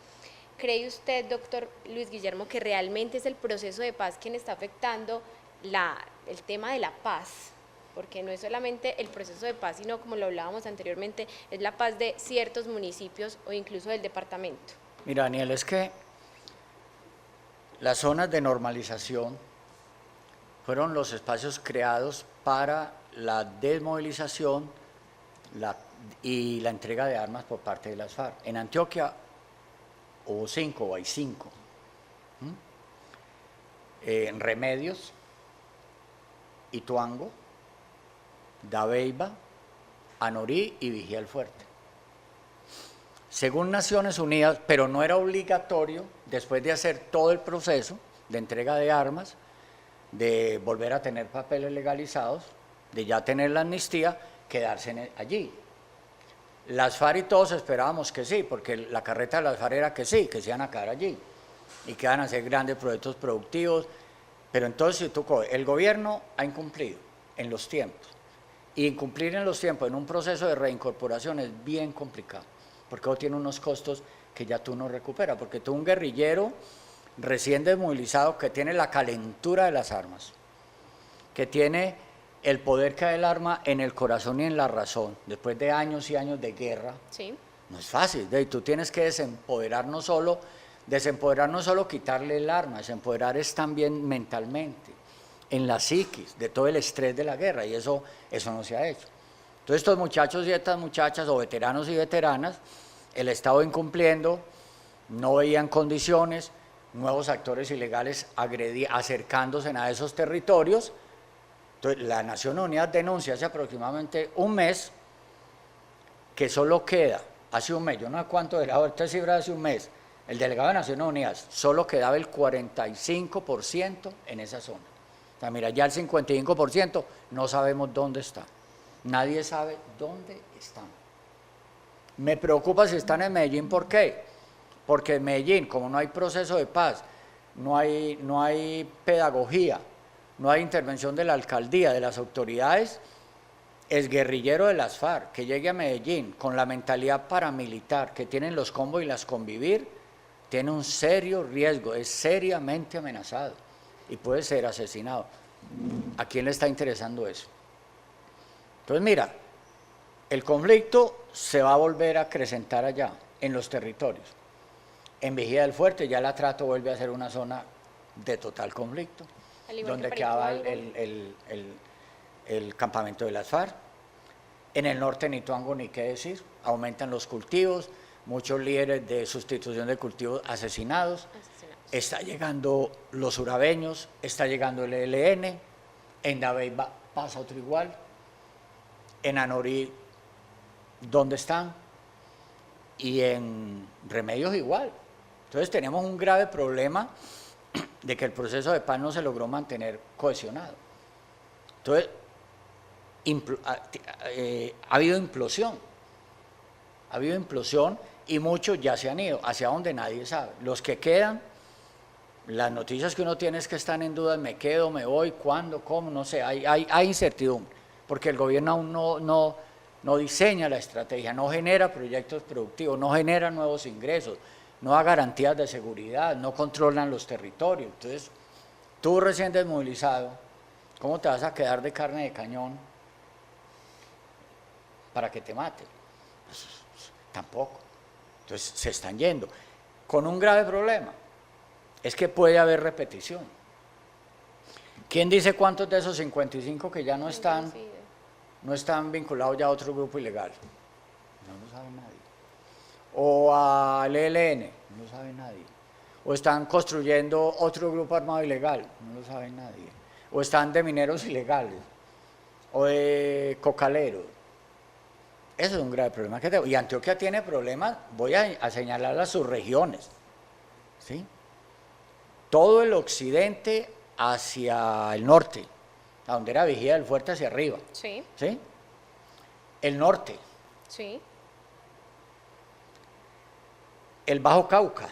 ¿Cree usted, doctor Luis Guillermo, que realmente es el proceso de paz quien está afectando el tema de la paz? Porque no es solamente el proceso de paz, sino como lo hablábamos anteriormente, es la paz de ciertos municipios o incluso del departamento. Mira, Daniel, es que las zonas de normalización fueron los espacios creados para la desmovilización y la entrega de armas por parte de las FARC. En Antioquia hubo 5 o hay 5. En Remedios, Ituango, Dabeiba, Anorí y Vigía el Fuerte. Según Naciones Unidas, pero no era obligatorio, después de hacer todo el proceso de entrega de armas, de volver a tener papeles legalizados, de ya tener la amnistía, quedarse allí. Las FARC y todos esperábamos que sí, porque la carreta de las FARC era que sí, que se iban a quedar allí y que iban a hacer grandes proyectos productivos, pero entonces el gobierno ha incumplido en los tiempos, y incumplir en los tiempos en un proceso de reincorporación es bien complicado, porque tiene unos costos que ya tú no recuperas, porque tú un guerrillero recién desmovilizado que tiene la calentura de las armas, que tiene el poder que da el arma en el corazón y en la razón, después de años y años de guerra, sí, no es fácil. Tú tienes que desempoderar no solo quitarle el arma, desempoderar es también mentalmente, en la psiquis, de todo el estrés de la guerra, y eso no se ha hecho. Entonces estos muchachos y estas muchachas, o veteranos y veteranas, el Estado incumpliendo, no veían condiciones, nuevos actores ilegales acercándose a esos territorios. Entonces, la Naciones Unidas denuncia hace aproximadamente un mes que solo queda, hace un mes, yo no sé cuánto era, esta cifra hace un mes, el delegado de Naciones Unidas, solo quedaba el 45% en esa zona. O sea, mira, ya el 55% no sabemos dónde está. Nadie sabe dónde están. Me preocupa si están en Medellín, ¿por qué? Porque en Medellín, como no hay proceso de paz, no hay pedagogía, no hay intervención de la alcaldía, de las autoridades, es guerrillero de las FARC, que llegue a Medellín con la mentalidad paramilitar que tienen los combos y las convivir, tiene un serio riesgo, es seriamente amenazado y puede ser asesinado. ¿A quién le está interesando eso? Entonces mira, el conflicto se va a volver a acrecentar allá, en los territorios. En Vigía del Fuerte ya la Trato vuelve a ser una zona de total conflicto, donde quedaba el campamento de las FARC. En el norte de Nituango, ni qué decir, aumentan los cultivos, muchos líderes de sustitución de cultivos asesinados. Está llegando los urabeños, está llegando el ELN, en Dabey pasa otro igual, en Anorí, ¿dónde están? Y en Remedios igual. Entonces tenemos un grave problema de que el proceso de paz no se logró mantener cohesionado. Entonces, ha habido implosión y muchos ya se han ido, hacia donde nadie sabe. Los que quedan, las noticias que uno tiene es que están en duda, me quedo, me voy, cuándo, cómo, no sé, hay incertidumbre, porque el gobierno aún no diseña la estrategia, no genera proyectos productivos, no genera nuevos ingresos, no da garantías de seguridad, no controlan los territorios. Entonces, tú recién desmovilizado, ¿cómo te vas a quedar de carne de cañón para que te maten? Pues, tampoco. Entonces, se están yendo. Con un grave problema, es que puede haber repetición. ¿Quién dice cuántos de esos 55 que ya no están vinculados ya a otro grupo ilegal? No lo sabe nadie. O al ELN, no lo sabe nadie. O están construyendo otro grupo armado ilegal, no lo sabe nadie. O están de mineros ilegales, o de cocaleros. Eso es un grave problema que tengo. Y Antioquia tiene problemas, voy a señalar las subregiones, ¿sí? Todo el occidente hacia el norte, a donde era Vigía del Fuerte hacia arriba. Sí. ¿Sí? El norte. Sí. El Bajo Cauca,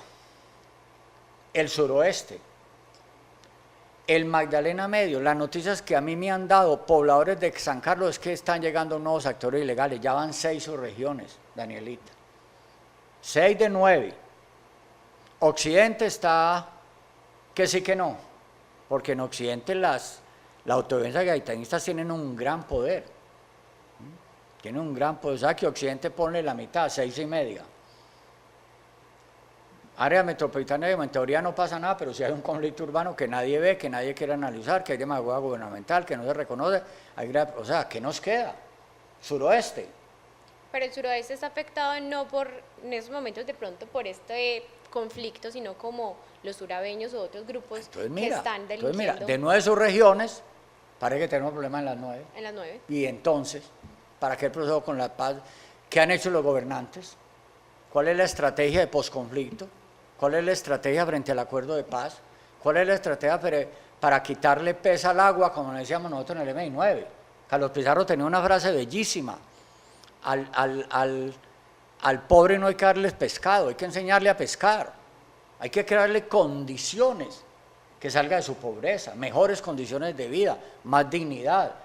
el suroeste, el Magdalena Medio. Las noticias que a mí me han dado pobladores de San Carlos es que están llegando nuevos actores ilegales. Ya van 6 subregiones, Danielita. 6 de 9. Occidente está que sí que no, porque en Occidente las autodefensas gaitanistas tienen un gran poder. Tienen un gran poder. O sea que Occidente pone la mitad, 6,5. Área metropolitana, en teoría no pasa nada, pero si hay un conflicto urbano que nadie ve, que nadie quiere analizar, que hay demagogia gubernamental, que no se reconoce, o sea, ¿qué nos queda? Suroeste. Pero el suroeste está afectado no por, en esos momentos de pronto por este conflicto, sino como los urabeños o otros grupos que están delinquiendo. Entonces mira, de 9 subregiones, parece que tenemos problemas en las 9. En las 9. Y entonces, ¿para qué el proceso con la paz? ¿Qué han hecho los gobernantes? ¿Cuál es la estrategia de posconflicto? ¿Cuál es la estrategia frente al acuerdo de paz? ¿Cuál es la estrategia para quitarle peso al agua, como decíamos nosotros en el MI9? Carlos Pizarro tenía una frase bellísima. Al pobre no hay que darles pescado, hay que enseñarle a pescar. Hay que crearle condiciones que salga de su pobreza, mejores condiciones de vida, más dignidad.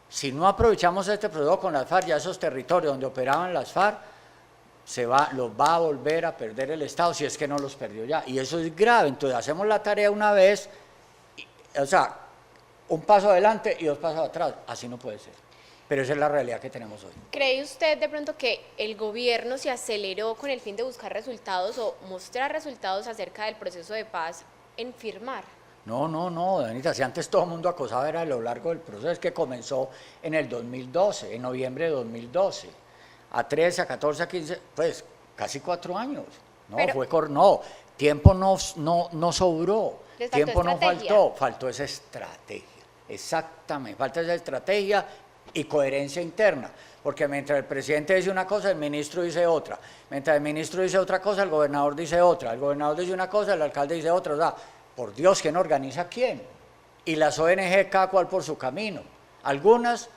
Si no aprovechamos este proceso con las FARC, ya esos territorios donde operaban las FARC, los va a volver a perder el Estado, si es que no los perdió ya. Y eso es grave. Entonces hacemos la tarea una vez, o sea, un paso adelante y 2 pasos atrás. Así no puede ser. Pero esa es la realidad que tenemos hoy. ¿Cree usted de pronto que el gobierno se aceleró con el fin de buscar resultados o mostrar resultados acerca del proceso de paz en firmar? No, Danita, si antes todo el mundo acosaba era a lo largo del proceso, que comenzó en el 2012, en noviembre de 2012. A 13, a 14, a 15, pues casi 4 años. No, Tiempo no sobró, Les faltó tiempo no estrategia. faltó esa estrategia, exactamente, falta esa estrategia y coherencia interna, porque mientras el presidente dice una cosa, el ministro dice otra, mientras el ministro dice otra cosa, el gobernador dice otra, el gobernador dice una cosa, el alcalde dice otra, o sea, por Dios, ¿quién organiza a quién? Y las ONG cada cual por su camino. Algunas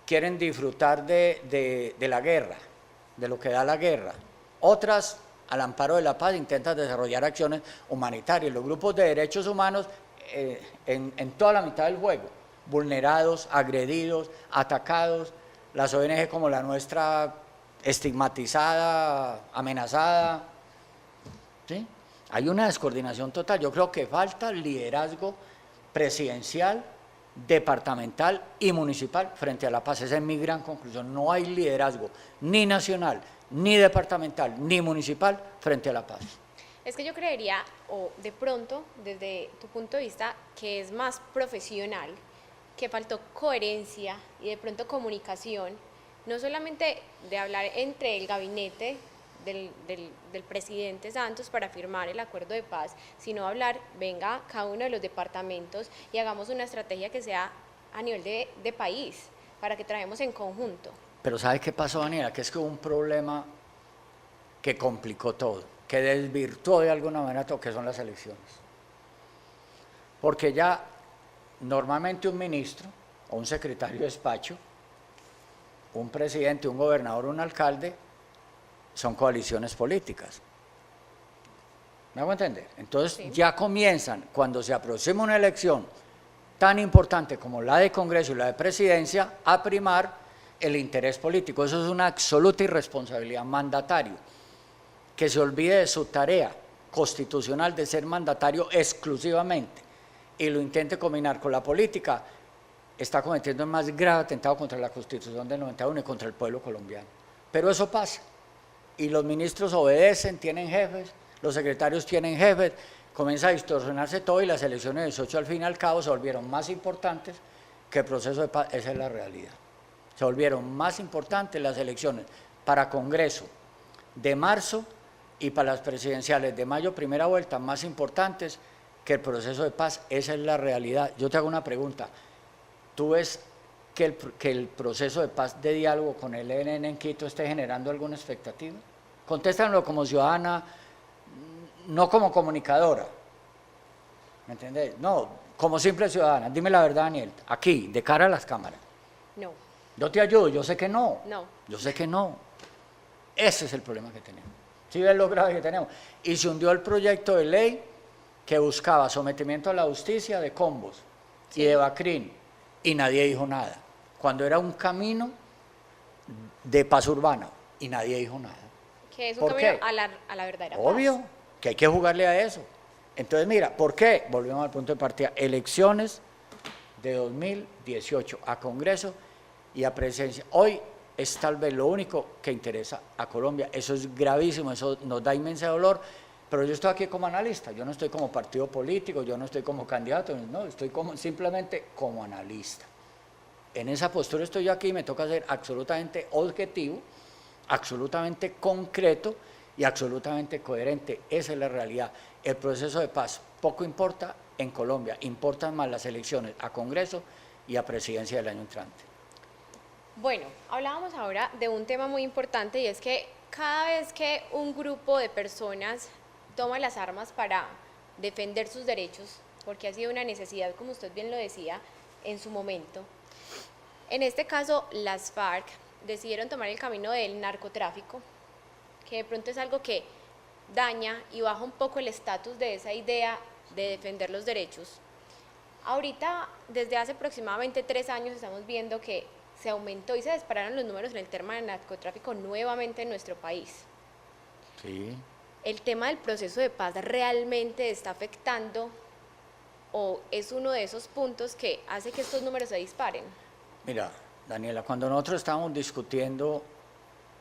quieren disfrutar de la guerra, de lo que da la guerra. Otras, al amparo de la paz, intentan desarrollar acciones humanitarias. Los grupos de derechos humanos en toda la mitad del juego, vulnerados, agredidos, atacados. Las ONG como la nuestra, estigmatizada, amenazada. ¿Sí? Hay una descoordinación total. Yo creo que falta liderazgo presidencial, departamental y municipal frente a la paz. Esa es mi gran conclusión. No hay liderazgo ni nacional, ni departamental, ni municipal frente a la paz. Es que yo creería, o de pronto, desde tu punto de vista, que es más profesional, que faltó coherencia y de pronto comunicación, no solamente de hablar entre el gabinete del presidente Santos para firmar el acuerdo de paz, sino hablar, venga, cada uno de los departamentos y hagamos una estrategia que sea a nivel de país, para que trabajemos en conjunto. Pero ¿sabe qué pasó, Daniela? Que es que hubo un problema que complicó todo, que desvirtuó de alguna manera todo, que son las elecciones. Porque ya normalmente un ministro o un secretario de despacho, un presidente, un gobernador, un alcalde, son coaliciones políticas. ¿Me hago entender? Entonces Sí. ya comienzan, cuando se aproxima una elección tan importante como la de Congreso y la de Presidencia, a primar el interés político. Eso es una absoluta irresponsabilidad mandatario, que se olvide de su tarea constitucional de ser mandatario exclusivamente y lo intente combinar con la política, está cometiendo el más grave atentado contra la Constitución del 91 y contra el pueblo colombiano. Pero eso pasa. Y los ministros obedecen, tienen jefes, los secretarios tienen jefes, comienza a distorsionarse todo y las elecciones del 18 al fin y al cabo se volvieron más importantes que el proceso de paz. Esa es la realidad. Se volvieron más importantes las elecciones para Congreso de marzo y para las presidenciales de mayo, primera vuelta, más importantes que el proceso de paz. Esa es la realidad. Yo te hago una pregunta. ¿Tú ves que el proceso de paz, de diálogo con el ELN en Quito esté generando alguna expectativa? Contéstanlo como ciudadana, no como comunicadora. ¿Me entendés? No, como simple ciudadana. Dime la verdad, Daniel, aquí, de cara a las cámaras. No, Yo te ayudo, yo sé que no. no. Yo sé que no. Ese es el problema que tenemos. ¿Sí ves lo grave que tenemos? Y se hundió el proyecto de ley que buscaba sometimiento a la justicia de Combos y de Bacrín, y nadie dijo nada. Cuando era un camino de paz urbana, y nadie dijo nada. Que es un ¿Por camino qué? a la verdadera paz. Obvio, que hay que jugarle a eso. Entonces, mira, ¿por qué? Volvemos al punto de partida. Elecciones de 2018 a Congreso y a Presidencia. Hoy es tal vez lo único que interesa a Colombia. Eso es gravísimo, eso nos da inmenso dolor, pero yo estoy aquí como analista, yo no estoy como partido político, yo no estoy como candidato, no, estoy simplemente como analista. En esa postura estoy yo aquí y me toca ser absolutamente objetivo, absolutamente concreto y absolutamente coherente. Esa es la realidad. El proceso de paz poco importa en Colombia, importan más las elecciones a Congreso y a Presidencia del año entrante. Bueno, hablábamos ahora de un tema muy importante y es que cada vez que un grupo de personas toma las armas para defender sus derechos, porque ha sido una necesidad, como usted bien lo decía, en su momento, en este caso las FARC decidieron tomar el camino del narcotráfico, que de pronto es algo que daña y baja un poco el estatus de esa idea de defender los derechos. Ahorita, desde hace aproximadamente 3 años, estamos viendo que se aumentó y se dispararon los números en el tema del narcotráfico nuevamente en nuestro país. Sí. ¿El tema del proceso de paz realmente está afectando o es uno de esos puntos que hace que estos números se disparen? Mira, Daniela, cuando nosotros estábamos discutiendo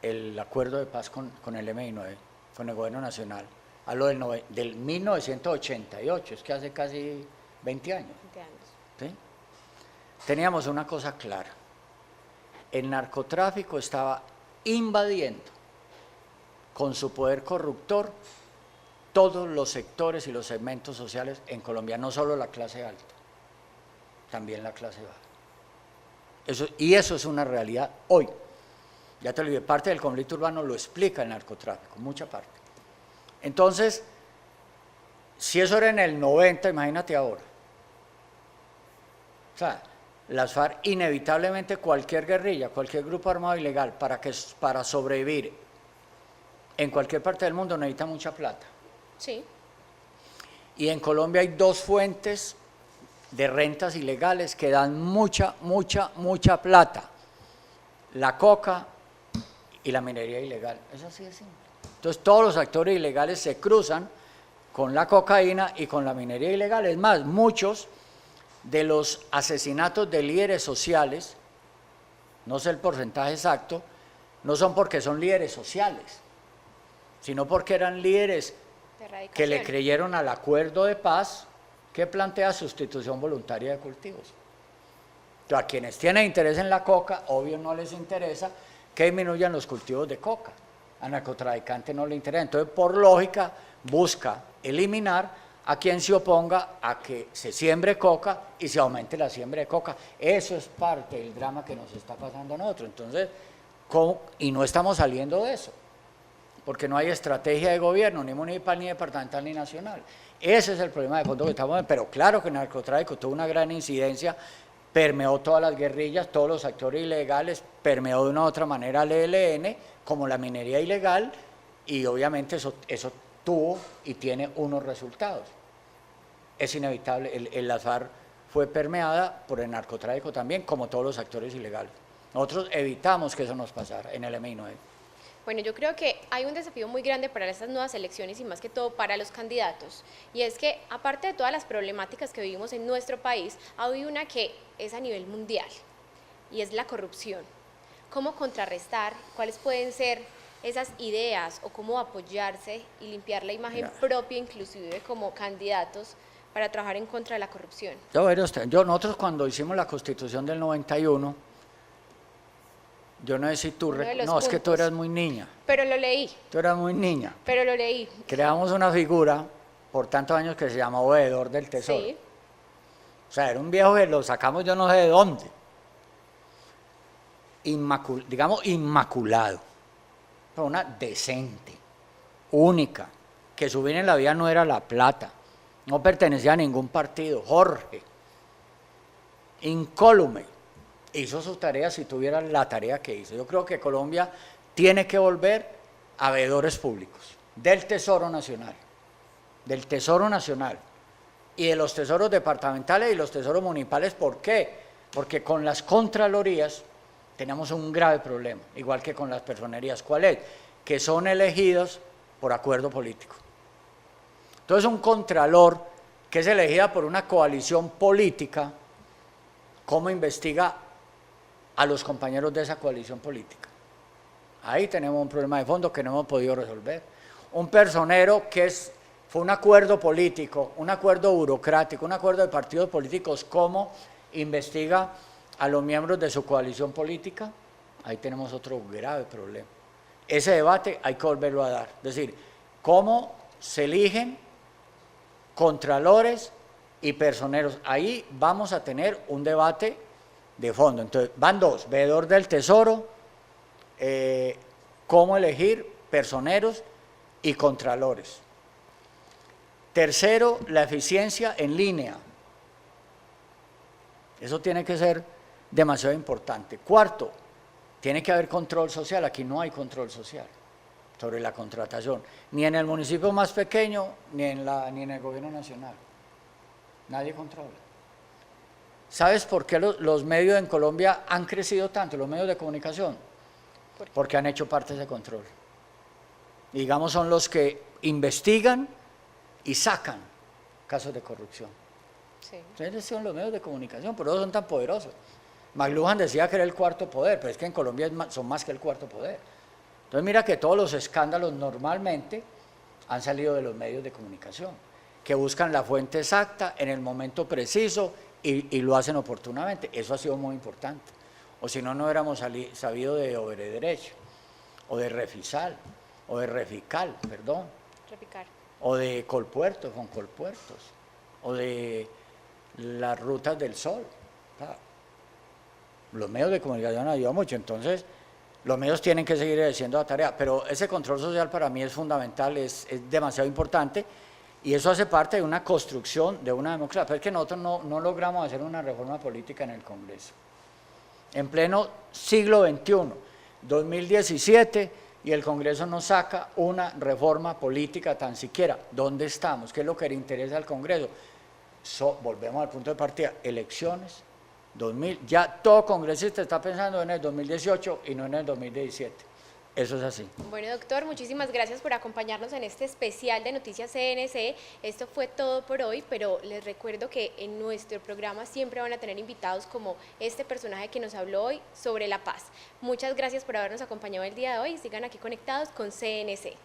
el acuerdo de paz con el MI9, con el gobierno nacional, hablo del 1988, es que hace casi 20 años. 20 años. ¿Sí? Teníamos una cosa clara. El narcotráfico estaba invadiendo con su poder corruptor todos los sectores y los segmentos sociales en Colombia, no solo la clase alta, también la clase baja. Eso es una realidad hoy. Ya te lo dije, parte del conflicto urbano lo explica el narcotráfico, mucha parte. Entonces, si eso era en el 90, imagínate ahora. O sea, las FARC, inevitablemente cualquier guerrilla, cualquier grupo armado ilegal, para sobrevivir en cualquier parte del mundo necesita mucha plata. Sí. Y en Colombia hay dos fuentes de rentas ilegales que dan mucha plata. La coca y la minería ilegal. Eso sí es simple. Entonces todos los actores ilegales se cruzan con la cocaína y con la minería ilegal. Es más, muchos de los asesinatos de líderes sociales, no sé el porcentaje exacto, no son porque son líderes sociales, sino porque eran líderes que le creyeron al acuerdo de paz que plantea sustitución voluntaria de cultivos. Entonces, a quienes tienen interés en la coca, obvio no les interesa que disminuyan los cultivos de coca. A narcotraficante no le interesa. Entonces, por lógica, busca eliminar a quien se oponga a que se siembre coca y se aumente la siembra de coca. Eso es parte del drama que nos está pasando a nosotros. Entonces, y no estamos saliendo de eso, porque no hay estrategia de gobierno, ni municipal, ni departamental, ni nacional. Ese es el problema de fondo que estamos viendo. Pero claro que el narcotráfico tuvo una gran incidencia, permeó todas las guerrillas, todos los actores ilegales, permeó de una u otra manera al ELN, como la minería ilegal, y obviamente eso tuvo y tiene unos resultados. Es inevitable, la FARC fue permeada por el narcotráfico también, como todos los actores ilegales. Nosotros evitamos que eso nos pasara en el MI9. Bueno, yo creo que hay un desafío muy grande para estas nuevas elecciones y más que todo para los candidatos, y es que aparte de todas las problemáticas que vivimos en nuestro país, hay una que es a nivel mundial y es la corrupción. ¿Cómo contrarrestar? ¿Cuáles pueden ser esas ideas o cómo apoyarse y limpiar la imagen propia inclusive como candidatos para trabajar en contra de la corrupción? Nosotros cuando hicimos la Constitución del 91, yo no sé si tú... No, es que tú eras muy niña. Pero lo leí. Tú eras muy niña. Pero lo leí. Creamos una figura por tantos años que se llamaba Veedor del Tesoro. Sí. O sea, era un viejo que lo sacamos yo no sé de dónde. Digamos inmaculado. Pero una decente, única, que su bien en la vida no era la plata, no pertenecía a ningún partido. Jorge, incólume, hizo sus tareas si tuviera la tarea que hizo. Yo creo que Colombia tiene que volver a veedores públicos del Tesoro Nacional, y de los tesoros departamentales y los tesoros municipales. ¿Por qué? Porque con las contralorías tenemos un grave problema, igual que con las personerías. ¿Cuál es? Que son elegidos por acuerdo político. Entonces, un contralor que es elegida por una coalición política, ¿cómo investiga a los compañeros de esa coalición política? Ahí tenemos un problema de fondo que no hemos podido resolver. Un personero que fue un acuerdo político, un acuerdo burocrático, un acuerdo de partidos políticos, ¿cómo investiga a los miembros de su coalición política? Ahí tenemos otro grave problema. Ese debate hay que volverlo a dar. Es decir, ¿cómo se eligen contralores y personeros? Ahí vamos a tener un debate de fondo. Entonces, van dos: veedor del Tesoro, cómo elegir personeros y contralores. Tercero, la eficiencia en línea. Eso tiene que ser demasiado importante. Cuarto, tiene que haber control social. Aquí no hay control social sobre la contratación, ni en el municipio más pequeño, ni en el gobierno nacional. Nadie controla. ¿Sabes por qué los medios en Colombia han crecido tanto, los medios de comunicación? Porque han hecho parte de ese control. Digamos, son los que investigan y sacan casos de corrupción. Sí. Entonces son los medios de comunicación, por eso son tan poderosos. McLuhan decía que era el cuarto poder, pero es que en Colombia son más que el cuarto poder. Entonces mira que todos los escándalos normalmente han salido de los medios de comunicación, que buscan la fuente exacta en el momento preciso y lo hacen oportunamente. Eso ha sido muy importante. O si no, no hubiéramos sabido de Overderecho, o de Refisal, o de Refical, perdón. Repicar. o de Colpuertos con Colpuertos, o de las rutas del sol. Los medios de comunicación ayudan mucho, entonces los medios tienen que seguir haciendo la tarea, pero ese control social para mí es fundamental, es demasiado importante, y eso hace parte de una construcción de una democracia. Pero es que nosotros no logramos hacer una reforma política en el Congreso. En pleno siglo XXI, 2017, y el Congreso no saca una reforma política tan siquiera. ¿Dónde estamos? ¿Qué es lo que le interesa al Congreso? Volvemos al punto de partida, elecciones, 2000, ya todo congresista está pensando en el 2018 y no en el 2017. Eso es así. Bueno, doctor, muchísimas gracias por acompañarnos en este especial de Noticias CNC. Esto fue todo por hoy, pero les recuerdo que en nuestro programa siempre van a tener invitados como este personaje que nos habló hoy sobre la paz. Muchas gracias por habernos acompañado el día de hoy y sigan aquí conectados con CNC.